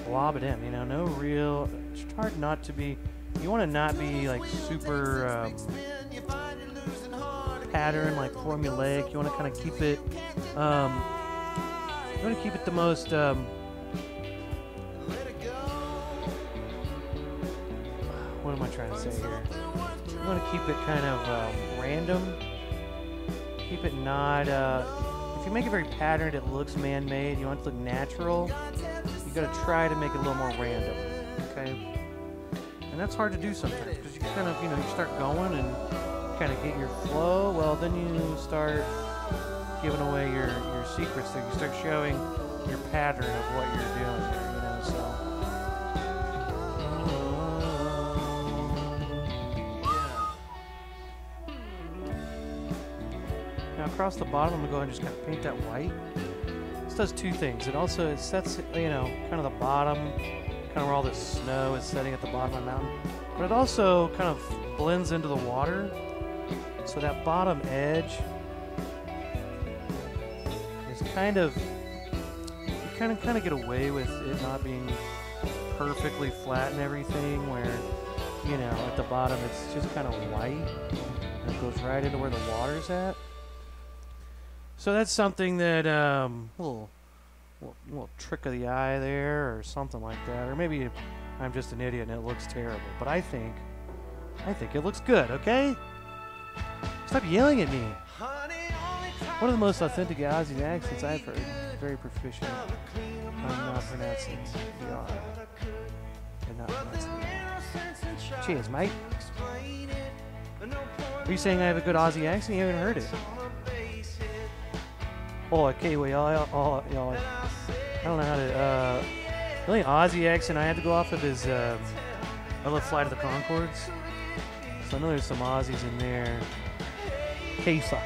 blob it in. You know, no real. It's hard not to be. You want to not be like super pattern, like formulaic. You want to kind of keep it. You want to keep it the most. What am I trying to say here? You want to keep it kind of random. Keep it not, if you make it very patterned, it looks man-made. You want it to look natural. You gotta try to make it a little more random, okay? And that's hard to do sometimes because you kind of, you know, you start going and kind of get your flow. Well, then you start giving away your secrets there. You start showing your pattern of what you're doing there, you know, so. Now across the bottom, I'm gonna go ahead and just kind of paint that white. This does two things. It sets, you know, kind of the bottom, kind of where all this snow is setting at the bottom of the mountain. But it also kind of blends into the water. So that bottom edge is kind of, you kind of get away with it not being perfectly flat and everything, where, you know, at the bottom it's just kind of white and it goes right into where the water's at. So that's something that, little trick of the eye there or something like that. Or maybe I'm just an idiot and it looks terrible. But I think it looks good, okay? Stop yelling at me. One of the most authentic Aussie accents I've heard. Very proficient. I'm not pronouncing the R. And not pronouncing the R. Cheers, mate. Are you saying I have a good Aussie accent? You haven't heard it. Oh, okay, well, y'all, I don't know how to, the only Aussie accent I had to go off of is, I love Flight of the Conchords. So I know there's some Aussies in there. Kaifa.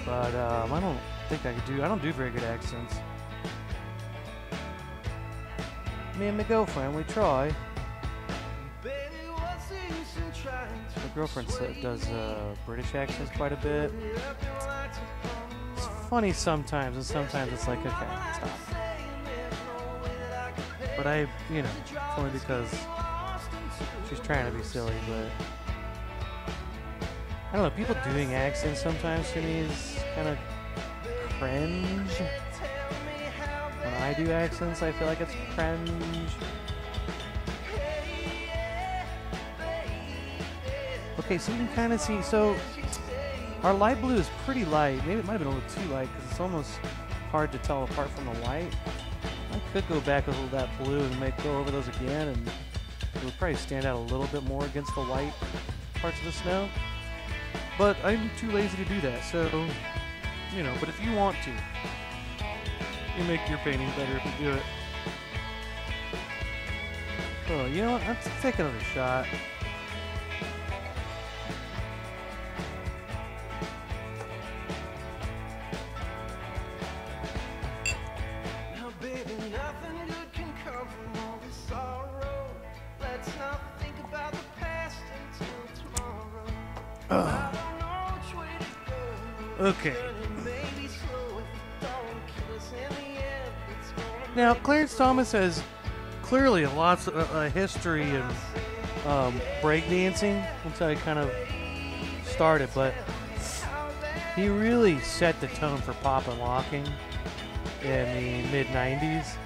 But, I don't think I don't do very good accents. Me and my girlfriend, we try. My girlfriend does British accents quite a bit. It's funny sometimes, and sometimes it's like, okay, stop. But I, you know, only because she's trying to be silly, but I don't know, people doing accents sometimes to me is kind of cringe. When I do accents, I feel like it's cringe. Okay, so you can kind of see, so our light blue is pretty light. Maybe it might have been a little too light because it's almost hard to tell apart from the white. I could go back with that blue and go over those again, and it would probably stand out a little bit more against the white parts of the snow. But I'm too lazy to do that, so, you know, but if you want to, you make your painting better if you do it. Oh, you know what? Let's take another shot. Okay. Now, Clarence Thomas has clearly lots of history in breakdancing. That's how he kind of started, but he really set the tone for pop and locking in the mid-90s.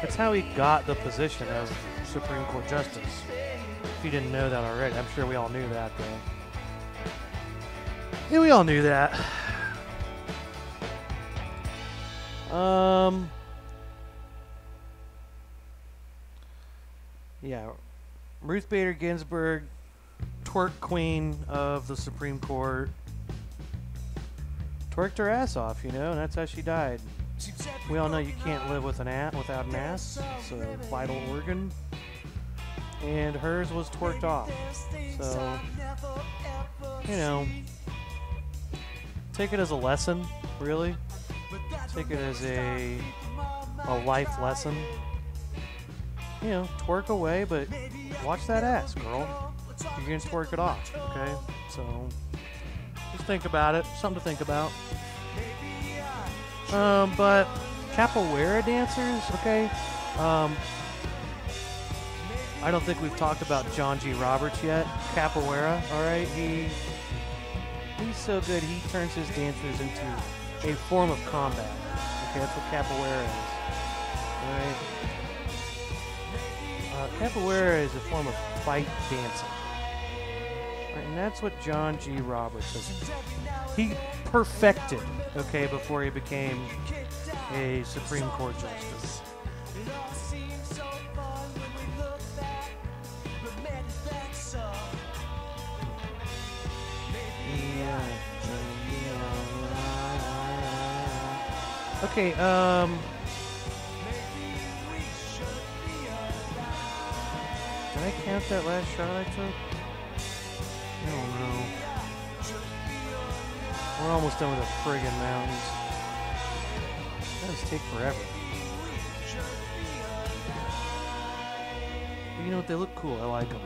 That's how he got the position of Supreme Court Justice. If you didn't know that already, I'm sure we all knew that, though. Yeah, we all knew that. Yeah, Ruth Bader Ginsburg, twerk queen of the Supreme Court, twerked her ass off, you know, and that's how she died. We all know you can't live with without an ass. It's a vital organ, and hers was twerked off. So, you know, take it as a lesson, really. Take it as a life lesson. You know, twerk away, but watch that ass, girl. You're gonna twerk it off, okay? So, just think about it. Something to think about. But capoeira dancers, okay? I don't think we've talked about John G. Roberts yet. Capoeira, all right? He's so good. He turns his dancers into a form of combat. Okay, that's what capoeira is. All right? Capoeira is a form of fight dancing. Right, and that's what John G. Roberts is. He perfected, okay, before he became a Supreme Court justice. Okay, did I count that last shot I took? I don't know. We're almost done with the friggin' mountains. That does take forever. But you know what? They look cool. I like them.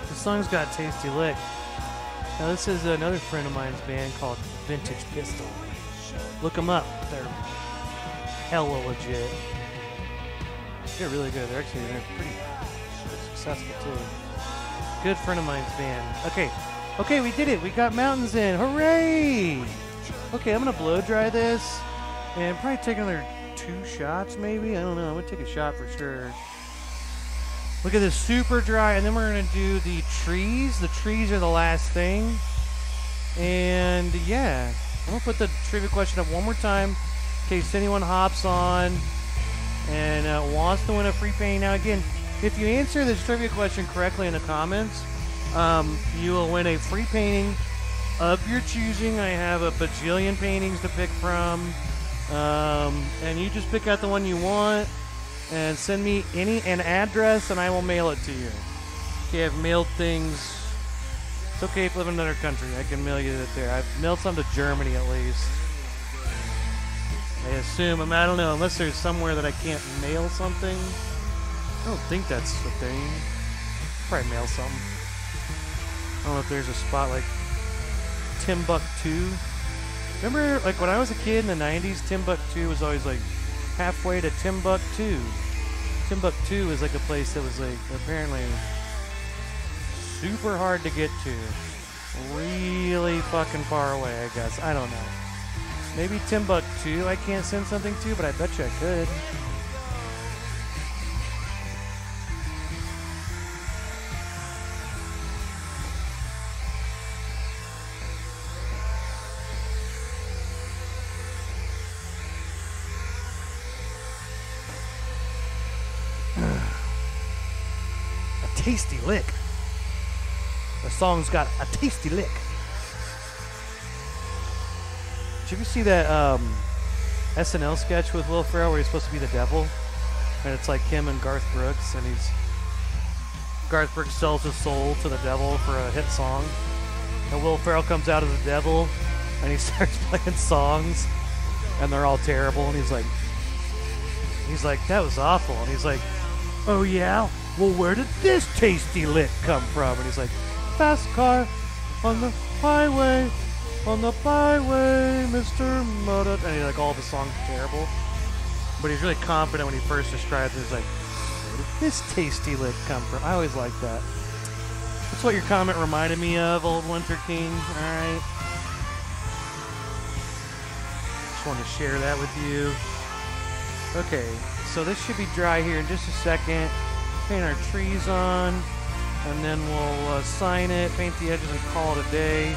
The song's got Tasty Lick. Now this is another friend of mine's band called Vintage Pistol. Look them up. They're hella legit. They're really good. They're pretty successful too. Good friend of mine's band. Okay, we did it. We got mountains in. Hooray! Okay, I'm gonna blow dry this and probably take another 2 shots maybe. I don't know. I'm gonna take a shot for sure. Look at this, super dry, and then we're gonna do the trees. The trees are the last thing. And yeah, I'm gonna put the trivia question up one more time in case anyone hops on and wants to win a free painting. Now again, if you answer this trivia question correctly in the comments, you will win a free painting of your choosing. I have a bajillion paintings to pick from, and you just pick out the one you want. And send me an address, and I will mail it to you. Okay, I've mailed things. It's okay if you live in another country. I can mail you it there. I've mailed some to Germany at least. I assume. I don't know. Unless there's somewhere that I can't mail something. I don't think that's the thing. Probably mail something. I don't know if there's a spot like Timbuktu. Remember, like when I was a kid in the 90s, Timbuktu was always like halfway to Timbuktu. Timbuktu is like a place that was like apparently super hard to get to. Really fucking far away, I guess. I don't know. Maybe Timbuktu I can't send something to, but I bet you I could. Tasty lick. The song's got a tasty lick. Did you ever see that SNL sketch with Will Ferrell where he's supposed to be the devil? And it's like him and Garth Brooks, and Garth Brooks sells his soul to the devil for a hit song. And Will Ferrell comes out as the devil, and he starts playing songs, and they're all terrible. And he's like, that was awful. And he's like, oh yeah? Well, where did this tasty lick come from? And he's like, fast car on the byway, Mr. Motor. And like all the songs are terrible. But he's really confident when he first describes it. He's like, where did this tasty lick come from? I always like that. That's what your comment reminded me of, Old Winter King. Alright. Just want to share that with you. Okay, so this should be dry here in just a second. Paint our trees on, and then we'll sign it, paint the edges, and call it a day.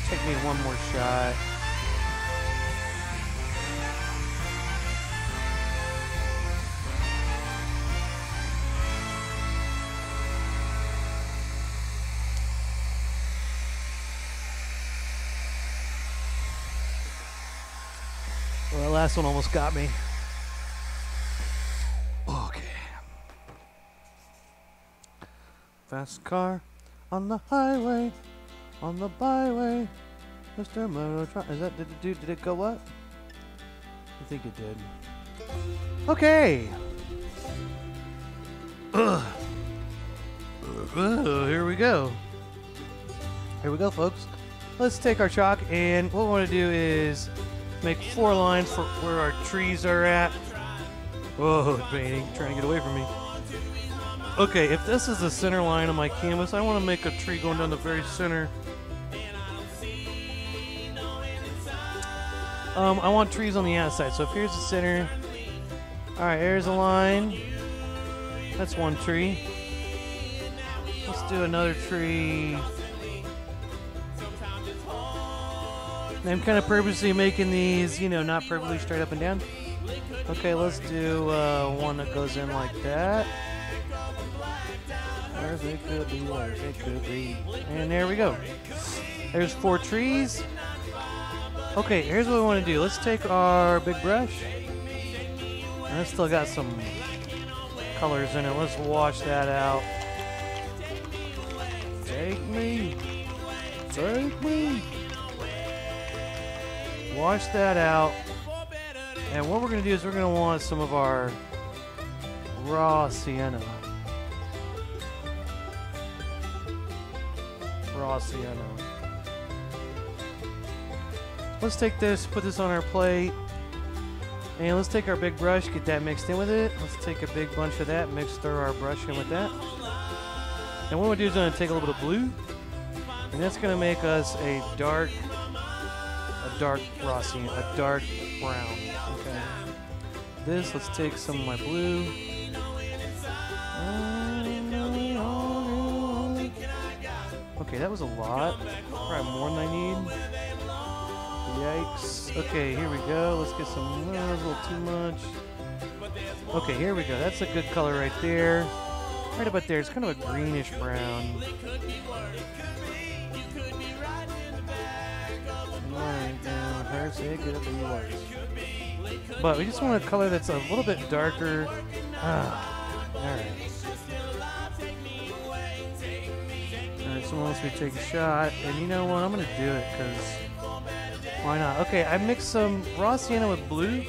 Take me one more shot. Well, that last one almost got me. Fast car on the highway, on the byway, Mr. Motor. Is that, did it go up? I think it did. Okay. Ugh. Oh, here we go. Here we go, folks. Let's take our chalk, and what we want to do is make 4 lines for where our trees are at. Whoa, painting, trying to get away from me. Okay, if this is the center line of my canvas, I want to make a tree going down the very center. I want trees on the outside, so if here's the center. Alright, here's a line. That's one tree. Let's do another tree. And I'm kind of purposely making these, you know, not perfectly straight up and down. Okay, let's do one that goes in like that. Where's it could be, where's it could be. And there we go. There's 4 trees. Okay, here's what we want to do. Let's take our big brush. And it's still got some colors in it. Let's wash that out. Take me. Take me. Wash that out. And what we're going to do is we're going to want some of our raw sienna. Raw sienna. Let's take this, put this on our plate, and let's take our big brush, get that mixed in with it. Let's take a big bunch of that, mix through our brush in with that. And what we'll do is I'm going to take a little bit of blue, and that's going to make us a dark raw sienna, a dark brown. Okay. This, let's take some of my blue. Okay, that was a lot. Probably more than I need. Yikes. Okay, here we go. Let's get some. That was a little too much. Okay, here we go. That's a good color right there. Right about there. It's kind of a greenish brown. But we just want a color that's a little bit darker. Alright. Alright, someone wants me to take a shot. And you know what? I'm going to do it because why not? Okay, I mixed some raw sienna with blue.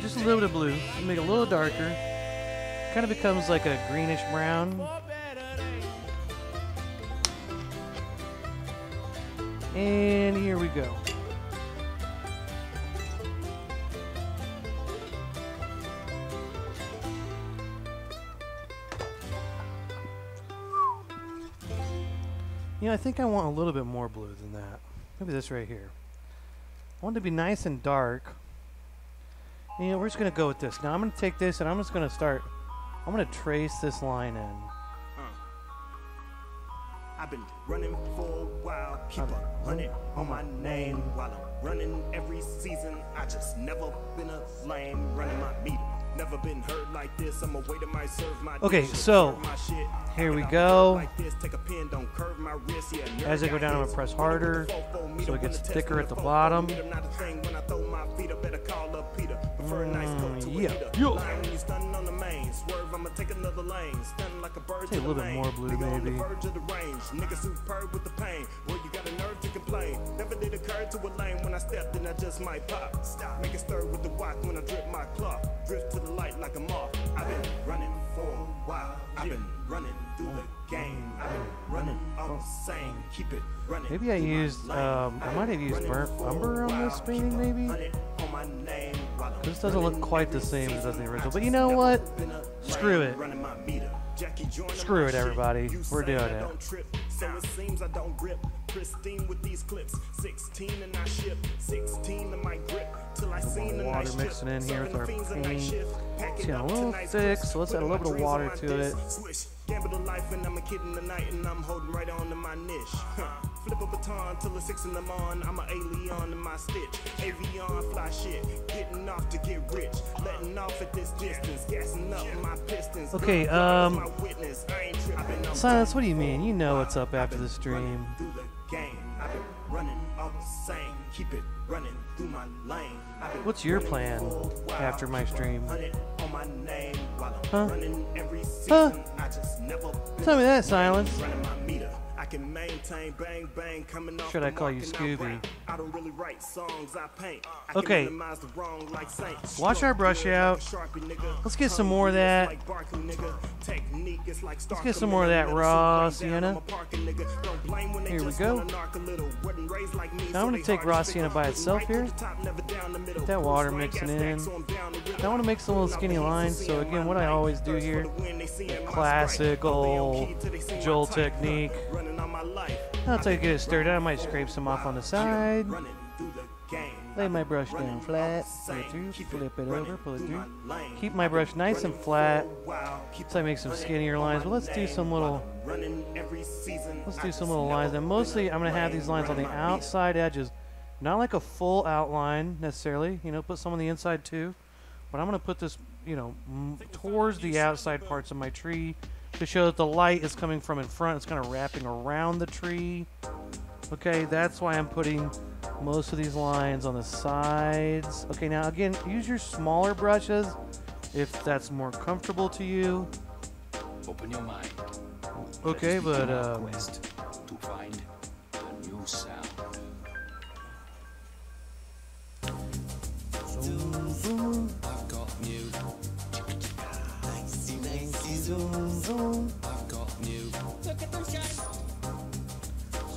Just a little bit of blue. Make it a little darker. Kind of becomes like a greenish brown. And here we go. You know, I think I want a little bit more blue than that. Maybe this right here. I want it to be nice and dark. And we're just going to go with this. Now I'm going to take this and I'm just going to start. I'm going to trace this line in. I've been running for a while, keep a hundred on my name while I'm running every season. I just never been a lame, running my meter. Never been hurt like this. I'm a way to my serve my. Okay, so here we go. As I go down, I'm gonna press harder so it gets thicker at the bottom. Yeah. Take a little bit more blue, maybe. Niggas superb with the pain. Well, you got a nerve to complain. Never did occur to a lane when I stepped in, I just might pop. Stop, make it stir with the walk when I drip my cloth. Drift to the light like a moth. I've been running for a while. I've been running through the game. I've been running all the same. Keep it running. Maybe I used, I might have used burnt umber on this painting, maybe? This doesn't look quite the same as the original. But you know what? Screw it. Screw it, everybody. We're doing it. So it seems I don't grip pristine with these clips. 16 and I ship 16 in my grip till I seen the water mixing in here with our paint. It's getting a little thick, so let's add a little bit of water to it. Gamble the life and I'm a kid in the night and I'm holding right on to my niche. Flip a baton till it's 6 in the morning. I'm an alien in my stitch. Avion fly shit, getting off to get rich, letting off at this distance, gassing up my pistons. Okay, Silence, what do you mean? You know what's up after the stream. What's your plan after my stream? Huh? Huh? Tell me that, Silence. can maintain bang bang coming off. Should I call you the mark and I Scooby? rap. I don't really write songs, I paint. I Okay. can minimize the wrong like Saint. Wash our brush out. Let's get some more of that. Let's get some more of that raw sienna. Here we go. Now I'm going to take raw sienna by itself here. Get that water mixing in. I want to make some little skinny lines. So again, what I always do here, classical Joel technique. That's how you get it stirred out. I might scrape some off on the side. Lay my brush down flat, pull it through, flip it over, pull it through. Keep my brush nice and flat so I make some skinnier lines. But let's do some little lines. And mostly I'm going to have these lines on the outside edges. Not like a full outline necessarily, you know, put some on the inside too. But I'm going to put this, you know, towards the outside parts of my tree to show that the light is coming from in front. It's kind of wrapping around the tree. Okay, that's why I'm putting most of these lines on the sides. Okay, now again, use your smaller brushes if that's more comfortable to you. Open your mind. Okay, but quest to find a new sound. zoom, zoom, I've got new. zoom, zoom, I've got new.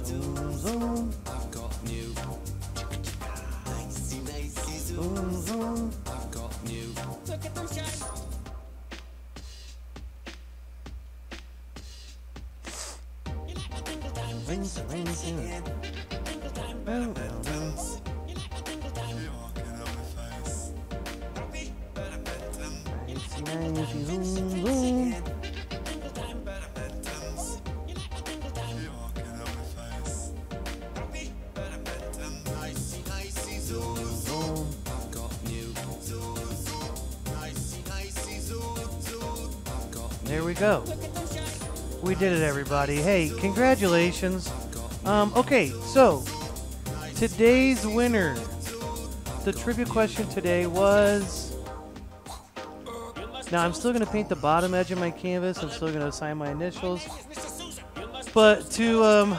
zoom, zoom, I've got new. zoom, zoom. I've got new. Rings, rings, rings. Boom, boom, boom. Nicey, zoom, zoom. Zoom. I've got new. I've got There we go. We did it, everybody. Hey, congratulations. Okay, so today's winner. The trivia question today was. Now I'm still going to paint the bottom edge of my canvas. I'm still going to assign my initials. But to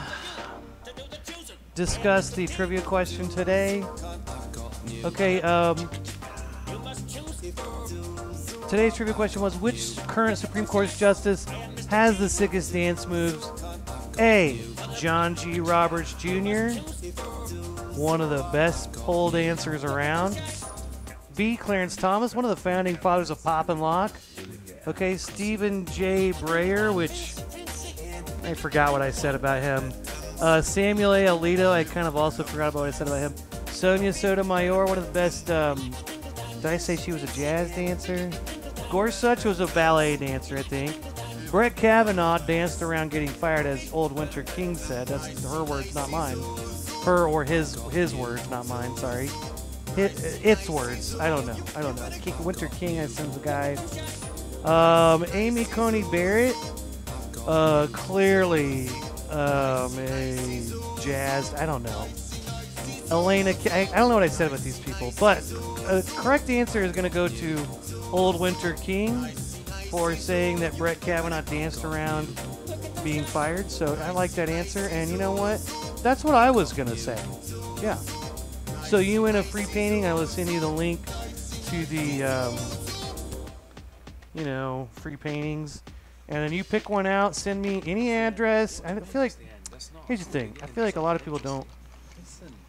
discuss the trivia question today. Okay, today's trivia question was, which current Supreme Court justice has the sickest dance moves? A. John G. Roberts Jr., one of the best pole dancers around. B. Clarence Thomas, one of the founding fathers of pop and lock. Okay, Stephen J. Breyer, which I forgot what I said about him. Samuel A. Alito, I kind of also forgot about what I said about him. Sonia Sotomayor, one of the best, did I say she was a jazz dancer? Gorsuch was a ballet dancer, I think. Brett Kavanaugh danced around getting fired, as Old Winter King said. That's her words, not mine. Her or his words, not mine, sorry. Its words. I don't know. Winter King, I assume, is the guy. Amy Coney Barrett, clearly a jazz, I don't know. Elena, I don't know what I said about these people, but the correct answer is going to go to Old Winter King for saying that Brett Kavanaugh danced around being fired. So I like that answer, and you know what? That's what I was going to say. Yeah. So you win a free painting. I will send you the link to the, free paintings. And then you pick one out, send me any address. I feel like, here's the thing. I feel like a lot of people don't.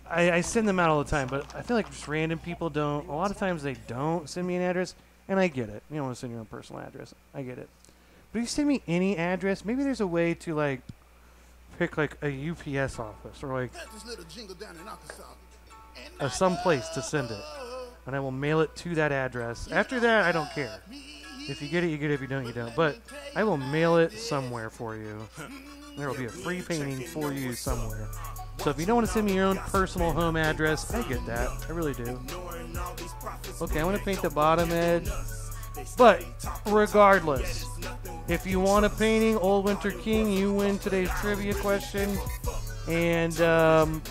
I send them out all the time, but I feel like just random people don't. A lot of times they don't send me an address, and I get it. You don't want to send your own personal address. I get it. But if you send me any address, maybe there's a way to, like, pick, like, a UPS office or, like, some place to send it. And I will mail it to that address. After that, I don't care. If you get it, you get it. If you don't, you don't. But I will mail it somewhere for you. There will be a free painting for you somewhere. So if you don't want to send me your own personal home address, I get that. I really do. Okay, I want to paint the bottom edge. But regardless, if you want a painting, Old Winter King, you win today's trivia question. And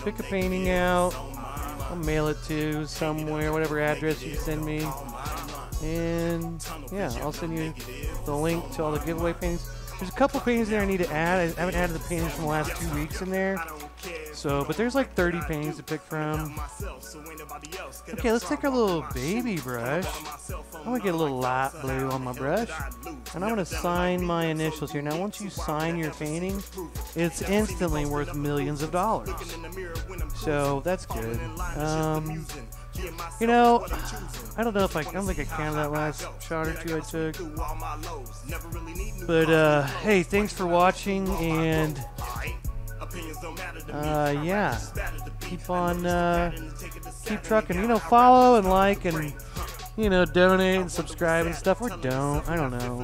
pick a painting out. I'll mail it to somewhere, whatever address you send me. And yeah, I'll send you the link to all the giveaway paintings. There's a couple paintings there I need to add. I haven't added the paintings from the last 2 weeks in there. So, but there's like 30 paintings to pick from. Okay, let's take our little baby brush. I'm gonna get a little light blue on my brush, and I'm gonna sign my initials here. Now, once you sign your painting, it's instantly worth millions of dollars. So that's good. You know, I don't know if I don't think I counted that last shot or two I took. But hey, thanks for watching, and yeah, keep on keep trucking. You know, follow and like and donate and subscribe and stuff. Or don't. I don't know.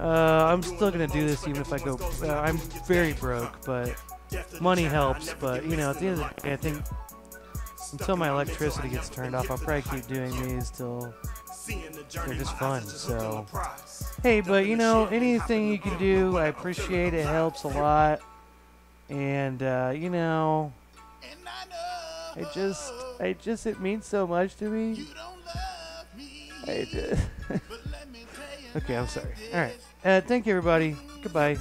I'm still gonna do this even if I go. I'm very broke, but money helps. But at the end of the day, I think until my electricity gets turned off, I'll probably keep doing these till they're just fun. So hey, but anything you can do, I appreciate it. It helps a lot. And it means so much to me. Okay, I'm sorry. All right. Thank you, everybody. Goodbye.